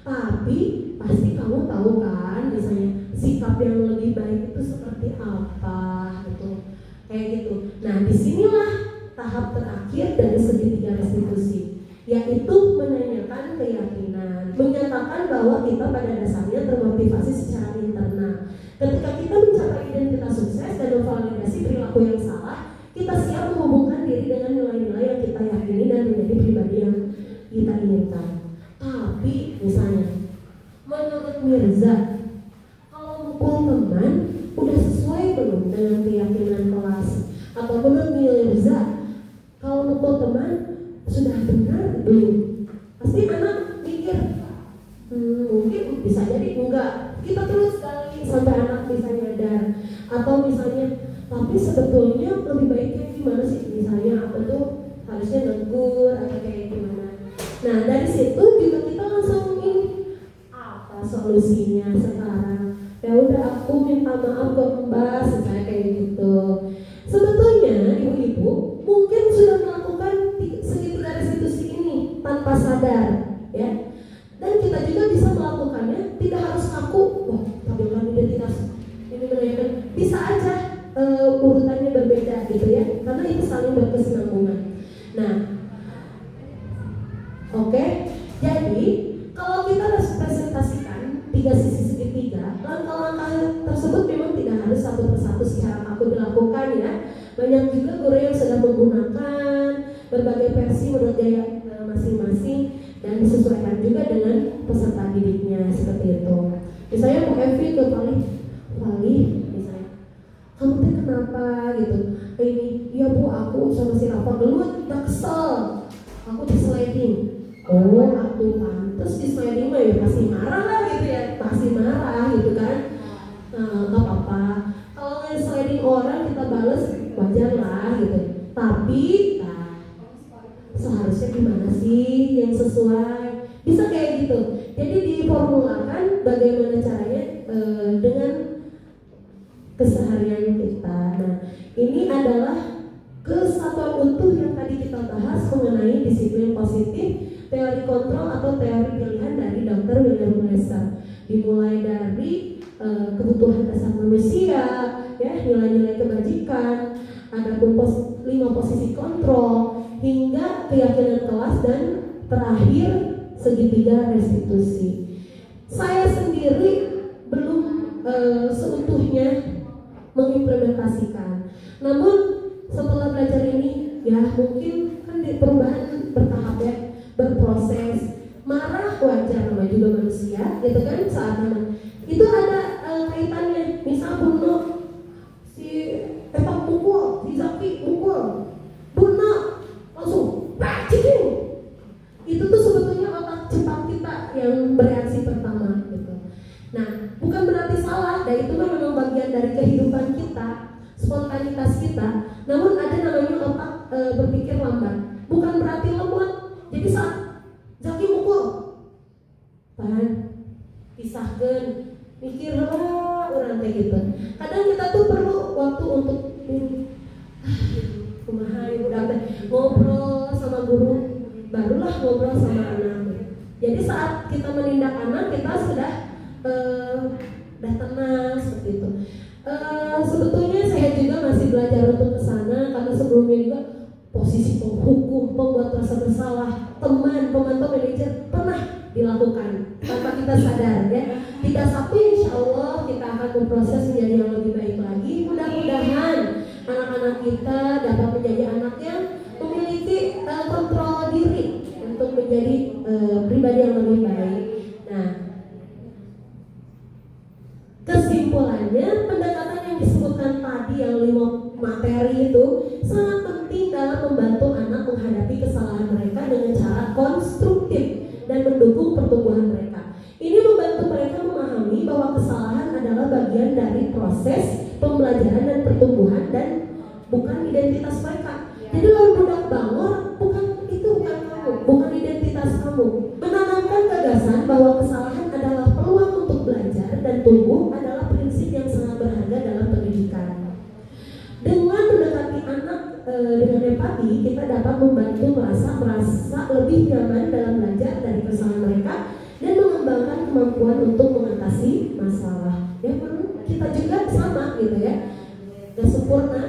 Tapi pasti kamu tahu kan, misalnya sikap yang lebih baik itu seperti apa gitu, kayak gitu. Nah, disinilah tahap terakhir dari segitiga restitusi, yaitu menanyakan keyakinan, menyatakan bahwa kita pada dasarnya termotivasi secara internal. Ketika kita mencapai identitas sukses dan memvalidasi perilaku yang salah, kita siap menghubungkan diri dengan nilai-nilai yang kita yakini dan menjadi pribadi yang kita inginkan. Tapi misalnya, menurut Mirza, kalau mukul teman udah sesuai belum dengan keyakinan kelas? Atau menurut Mirza, kalau mukul teman sudah benar belum? Pasti anak mikir, mungkin bisa jadi enggak. Kita terus kali sampai anak bisa nyadar. Atau misalnya, tapi sebetulnya lebih baiknya gimana sih? Misalnya aku tuh harusnya negur atau kayak gimana. Nah, dari situ juga kita langsung apa solusinya sekarang. Ya udah, aku minta maaf ke Mbak, misalnya kayak gitu. Sebetulnya ibu-ibu mungkin sudah melakukan segitiga restitusi ini tanpa sadar, ya. Dan kita juga bisa melakukannya, tidak harus kaku. Wah, tampilkan identitas ini menanyakan. Bisa aja urutannya berbeda gitu ya, karena itu saling berkesinambungan. Nah, oke. Jadi kalau kita representasikan tiga sisi segitiga, langkah-langkah tersebut memang tidak harus satu persatu secara kaku dilakukan ya. Banyak juga guru yang sudah menggunakan berbagai versi menurut gaya masing-masing dan disesuaikan juga dengan peserta didiknya seperti itu. Misalnya Bu Evi ke Pali, misalnya, kamu tuh kenapa gitu? Ini, iya Bu, aku sama si Rafa dulu udah kesel, aku di sliding. Oh, aku pantes di sliding mah ya pasti marah lah gitu ya, pasti marah gitu kan. kayak gitu. Jadi diformulakan bagaimana caranya dengan keseharian kita. Nah, ini adalah kesatuan utuh yang tadi kita bahas mengenai disiplin positif, teori kontrol atau teori pilihan dari Dr. William Glasser. Dimulai dari kebutuhan dasar manusia, ya, nilai-nilai kebajikan, ada 5 posisi kontrol, hingga keyakinan kelas, dan terakhir segitiga restitusi. Saya sendiri belum seutuhnya mengimplementasikan. Namun setelah belajar ini, ya mungkin kan di perubahan bertahap ya, berproses. Marah wajar, namanya juga manusia, gitu kan, saat mana. Itu ada kaitannya. Misal Bruno, si Epak pukul, si Zaki pukul, Bruno langsung ciking. Itu tuh sebetulnya otak cepat kita yang bereaksi pertama, gitu. Nah, bukan berarti salah, dan itu memang bagian dari kehidupan kita, spontanitas kita. Namun ada namanya otak berpikir lambat. Bukan berarti lemot. Jadi saat Zaki mukul, pisahkan, mikir orang kayak gitu. Kadang kita tuh perlu waktu untuk ngobrol sama guru, barulah ngobrol sama anak. Jadi saat kita menindak anak, kita sudah tenang seperti itu. Sebetulnya saya juga masih belajar untuk kesana, karena sebelumnya juga posisi penghukum, pembuat rasa bersalah, teman, pemantau, manajer pernah dilakukan tanpa kita sadar, ya. Tidak satu, insya Allah kita akan memproses menjadi yang lebih baik lagi. Mudah-mudahan anak-anak kita dapat menjadi anak yang memiliki kontrol diri untuk menjadi pribadi yang lebih baik. Nah, kesimpulannya, pendekatan yang disebutkan tadi yang 5 materi itu sangat penting dalam membantu anak menghadapi kesalahan mereka dengan cara konstruktif dan mendukung pertumbuhan mereka. Ini membantu mereka memahami bahwa kesalahan adalah bagian dari proses pembelajaran dan pertumbuhan dan bukan identitas mereka. Jadi kalau budak bangor, bukan kamu, bukan identitas kamu. Menanamkan gagasan bahwa kesalahan adalah peluang untuk belajar dan tumbuh adalah prinsip yang sangat berharga dalam pendidikan. Dengan mendekati anak dengan empati, kita dapat membantu merasa lebih nyaman dalam belajar dari kesalahan mereka dan mengembangkan kemampuan untuk mengatasi masalah. Ya, kita juga sama gitu ya, gak sempurna,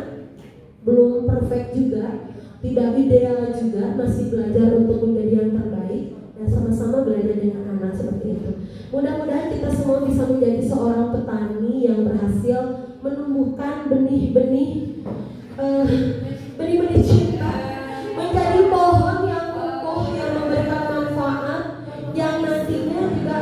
belum perfect juga, tidak ideal juga, masih belajar untuk menjadi yang terbaik dan sama-sama belajar dengan anak seperti itu. Mudah-mudahan kita semua bisa menjadi seorang petani yang berhasil menumbuhkan benih-benih cinta, menjadi pohon yang kokoh, yang memberikan manfaat, yang nantinya juga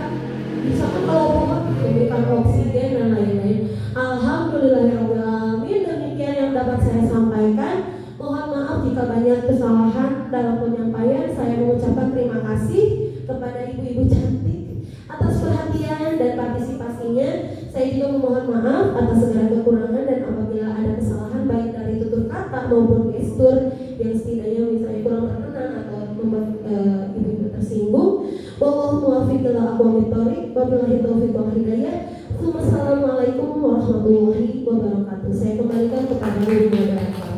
bisa, kalau pohon memberikan oksigen dan lain-lain. Alhamdulillahirrahmanirrahim. Demikian yang dapat saya sampaikan. Mohon maaf jika banyak kesalahan dalam penyampaian. Saya mengucapkan terima kasih kepada ibu-ibu cantik atas perhatian dan partisipasinya. Saya juga memohon maaf atas segala kekurangan dan apabila ada kesalahan baik dari tutur kata maupun gestur yang setidaknya misalnya kurang berkenan atau membuat ibu-ibu tersinggung. Wallahu muwaffiq ila aqwamit thoriq, wabillahi taufiq wal hidayah. Wassalamualaikum warahmatullahi wabarakatuh. Saya kembalikan kepada Ibu moderator.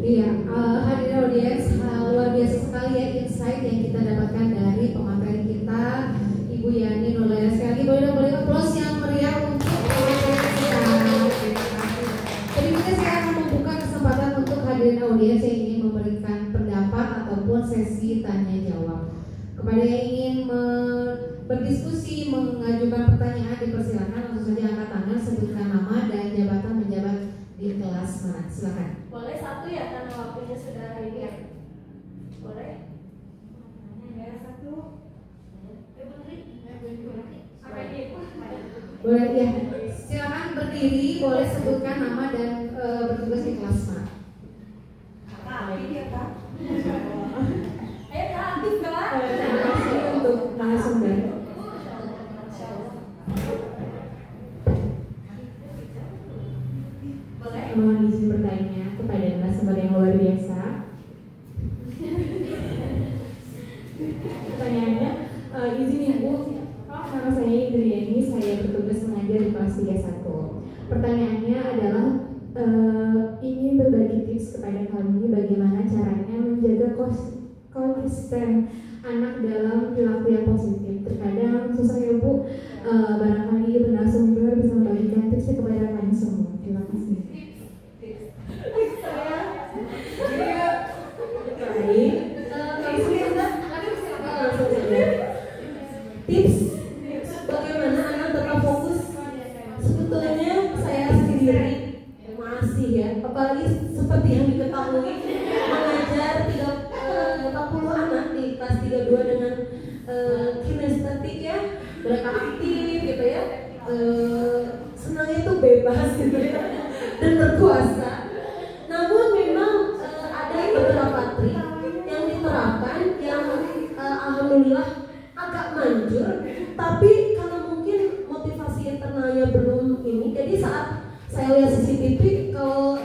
Iya, hadirin audiens, luar biasa sekali ya insight yang kita dapatkan dari pemateri kita, Ibu Yani Nurlaila. Sekali boleh applause yang meriah untuk pemateri kita. Berikutnya saya akan membuka kesempatan untuk hadirin audiens yang ingin memberikan pendapat ataupun sesi tanya jawab. Kepada yang ingin berdiskusi, mengajukan pertanyaan, dipersilakan langsung saja angkat tangan, sebutkan nama dan jabatan menjabat di kelas mana. Silakan. Boleh satu ya, karena waktunya sudah ini ya. Boleh? Ya, satu. Boleh ya. Silakan berdiri, boleh sebutkan nama dan bertugas di kelas mana. Kak, ini ya Kak. Ayo Kak, aktif Kak. Terima kasih untuk narasumber. Mohon izin bertanya kepada narasumber yang luar biasa. izin Ibu. Nama saya Indriani, saya bertugas mengajar di kelas 31. Pertanyaannya adalah ingin berbagi tips kepada kami bagaimana caranya menjaga konsisten anak dalam perilaku yang positif. Terkadang susah ya Bu, barangkali narasumber bisa membagikan tipsnya kepada kami semua. Terima kasih. Tips bagaimana anak tetap fokus. Sebetulnya saya sendiri masih ya, apalagi seperti yang diketahui mengajar 40 anak di kelas 32 dengan kinestetik ya, mereka aktif gitu ya, senangnya itu bebas gitu ya dan berkuasa. Namun memang ada beberapa trik yang diterapkan yang alhamdulillah agak manjur, tapi karena mungkin motivasi internalnya belum ini, jadi saat saya lihat CCTV kalau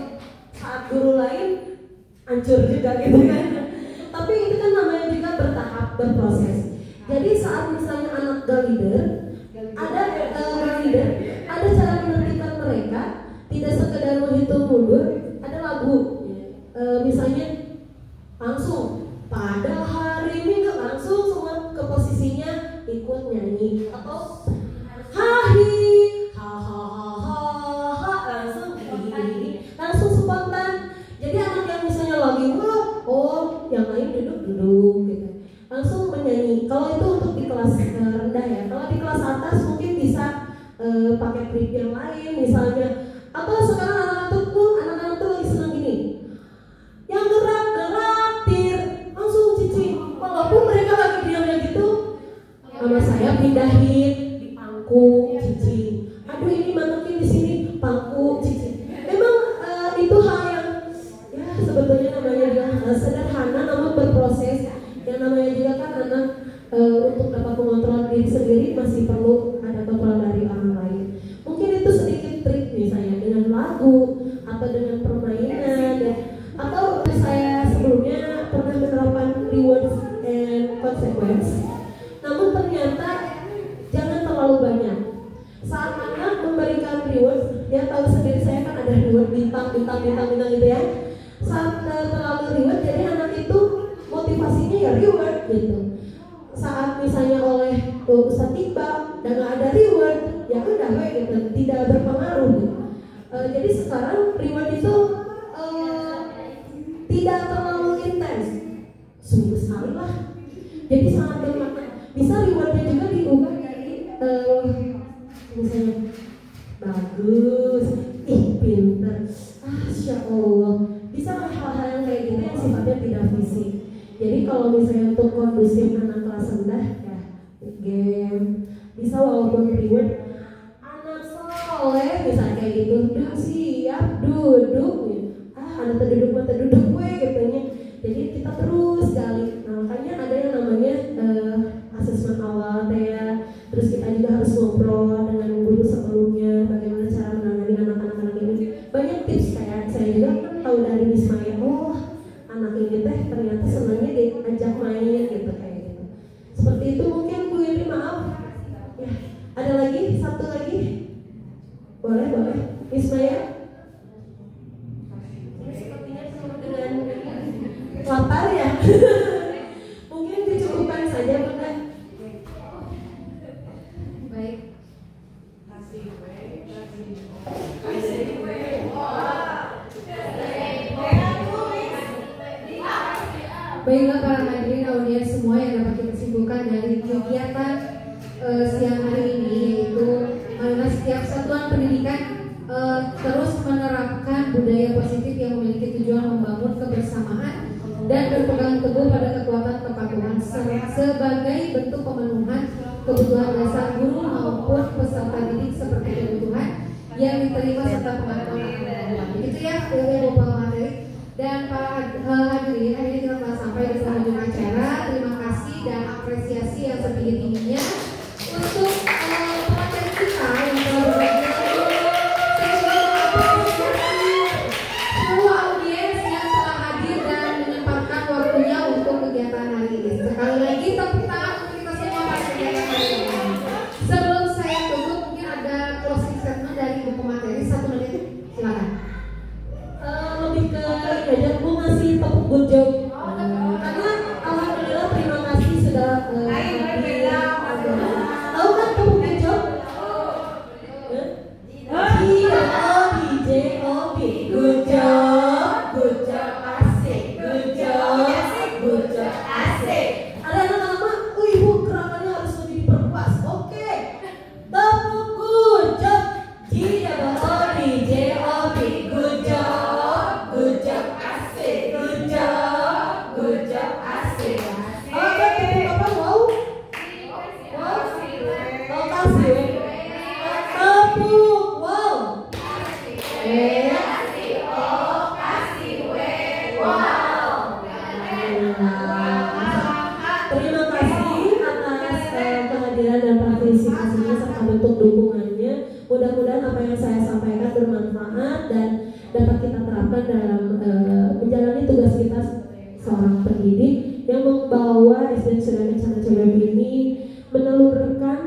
saat guru lain hancur juga gitu kan. Tapi itu kan namanya juga bertahap, berproses. Jadi saat misalnya anak leader, ada cara menertibkan mereka, tidak sekedar menghitung mundur, ada lagu. Misalnya langsung pada hari Minggu langsung semua ke posisinya ikut nyanyi atau hahi langsung spontan. Jadi anak yang misalnya lagi yang lain duduk gitu, langsung menyanyi. Kalau itu untuk di kelas rendah ya. Kalau di kelas atas mungkin bisa pakai trik yang lain misalnya. Atau sekarang anak-anak tuh lagi senang gini, yang gerak tir, langsung cici. Walaupun mereka lagi diamnya gitu, sama saya pindahin di pangku cici. Aduh ini masukin di sini pangku cici. Memang itu hal yang ya sebetulnya namanya juga sederhana, namun berproses. Yang namanya juga kan anak untuk dapat mengontrol diri sendiri masih perlu ada kontrol dari orang lain. Mungkin itu sedikit trik misalnya dengan lagu atau dengan permainan ya. Atau saya sebelumnya pernah menerapkan rewards and consequence. Namun ternyata jangan terlalu banyak. Saat anak memberikan reward, dia tahu sendiri saya kan ada reward bintang gitu ya. Saat terlalu reward, jadi anak itu motivasinya ya reward gitu. Saat misalnya oleh Ustadz Iqbal dan nggak ada reward, ya udah gitu, tidak berpengaruh gitu. Jadi sekarang reward itu tidak terlalu intens, sungguh sekali lah. Jadi sangat bermakna. Bisa rewardnya juga diubah dari misalnya bagus, pinter, Masya Allah. Bisa hal-hal yang kayak gitu yang sifatnya tidak fisik. Jadi kalau misalnya untuk kondusif anak kelas rendah ya game, bisa walaupun reward anak soleh misalnya kayak gitu, siap duduk anak terduduk gue gitu nya. Jadi kita terus gali. Nah, makanya ada yang namanya asesmen awal ya. Terus kita juga harus ngobrol dengan guru sebelumnya bagaimana cara menangani anak-anak ini. Banyak tips kayak saya juga kan tahu dari Miss Maya, anak ini teh ternyata senangnya diajak main gitu kayak gitu. Seperti itu mungkin Bu Yuri, maaf. Ya, ada lagi satu lagi. Boleh Miss Maya. Lapar ya? Mungkin dicukupkan saja Bunda. Baik. Baiklah para hadirin audiens semua yang dapat kita simpulkan dari kegiatan siang hari ini, yaitu mana setiap satuan pendidikan terus menerapkan budaya positif yang memiliki tujuan membangun kebersamaan dan berpegang teguh pada kekuatan kepatuhan sebagai bentuk pemenuhan kebutuhan dasar guru maupun peserta didik seperti kebutuhan yang diterima serta pengakuan akan dilakukan. Begitu ya, Ibu materi dan para hadirin kita telah sampai di penghujung acara. Terima kasih dan apresiasi yang setinggi-tingginya untuk pemateri kita yang telah berbagi. Semua audiens yang telah hadir dan menyempatkan waktunya untuk kegiatan hari ini. Sekali lagi tepuk tangan untuk kita semua, Pak. untuk dukungannya. Mudah-mudahan apa yang saya sampaikan bermanfaat dan dapat kita terapkan dalam menjalani tugas kita sebagai seorang pendidik yang membawa SD Sudirman Chandra CBM ini menelurkan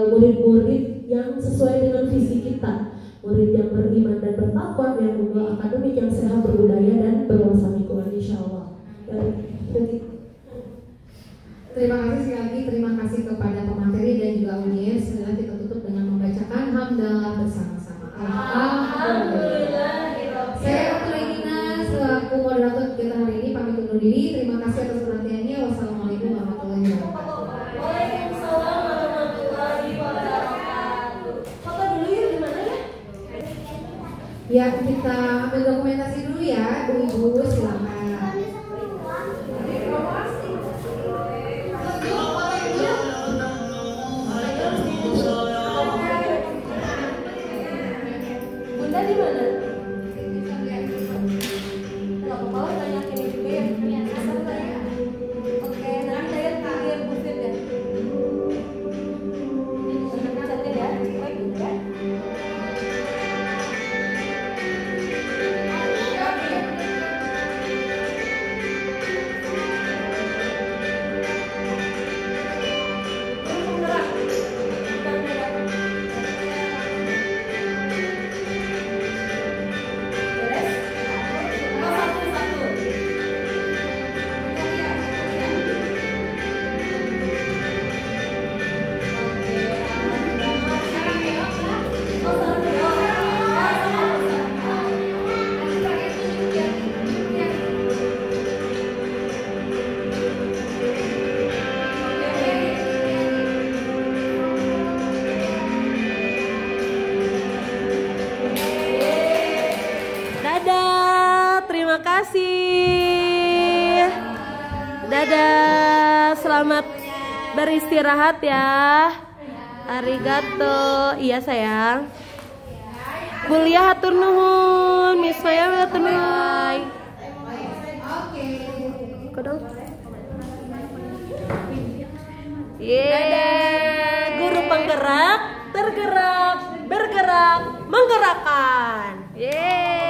murid-murid yang sesuai dengan visi kita, murid yang beriman dan bertakwa, yang membawa akademik yang sehat, berbudaya dan berwawasan lingkungan, insya Allah. Terima kasih sekali lagi, terima kasih kepada pemateri dan juga audiens. Setelah kita tutup dengan membacakan hamdalah bersama-sama. Alhamdulillah. Saya Ratu Regina selaku moderator kegiatan hari ini pamit undur diri. Terima kasih atas perhatiannya. Wassalamualaikum warahmatullahi wabarakatuh. Waalaikumsalam warahmatullahi wabarakatuh. Foto dulu yuk, gimana ya? Ya, kita ambil dokumentasi dulu ya, ibu-ibu silakan. Bunda di mana? Nggak apa-apa, tanyakin juga ya. Oke, nanti saya panggil Bufit ya. Catat ya, baik ya. Dadah, terima kasih. Dadah, selamat beristirahat ya. Arigato. Iya sayang. Kuliah hatur nuhun, Miss Maya hatur nuhun. Kodong. Yeay, guru penggerak, tergerak, bergerak, menggerakkan. Yeay.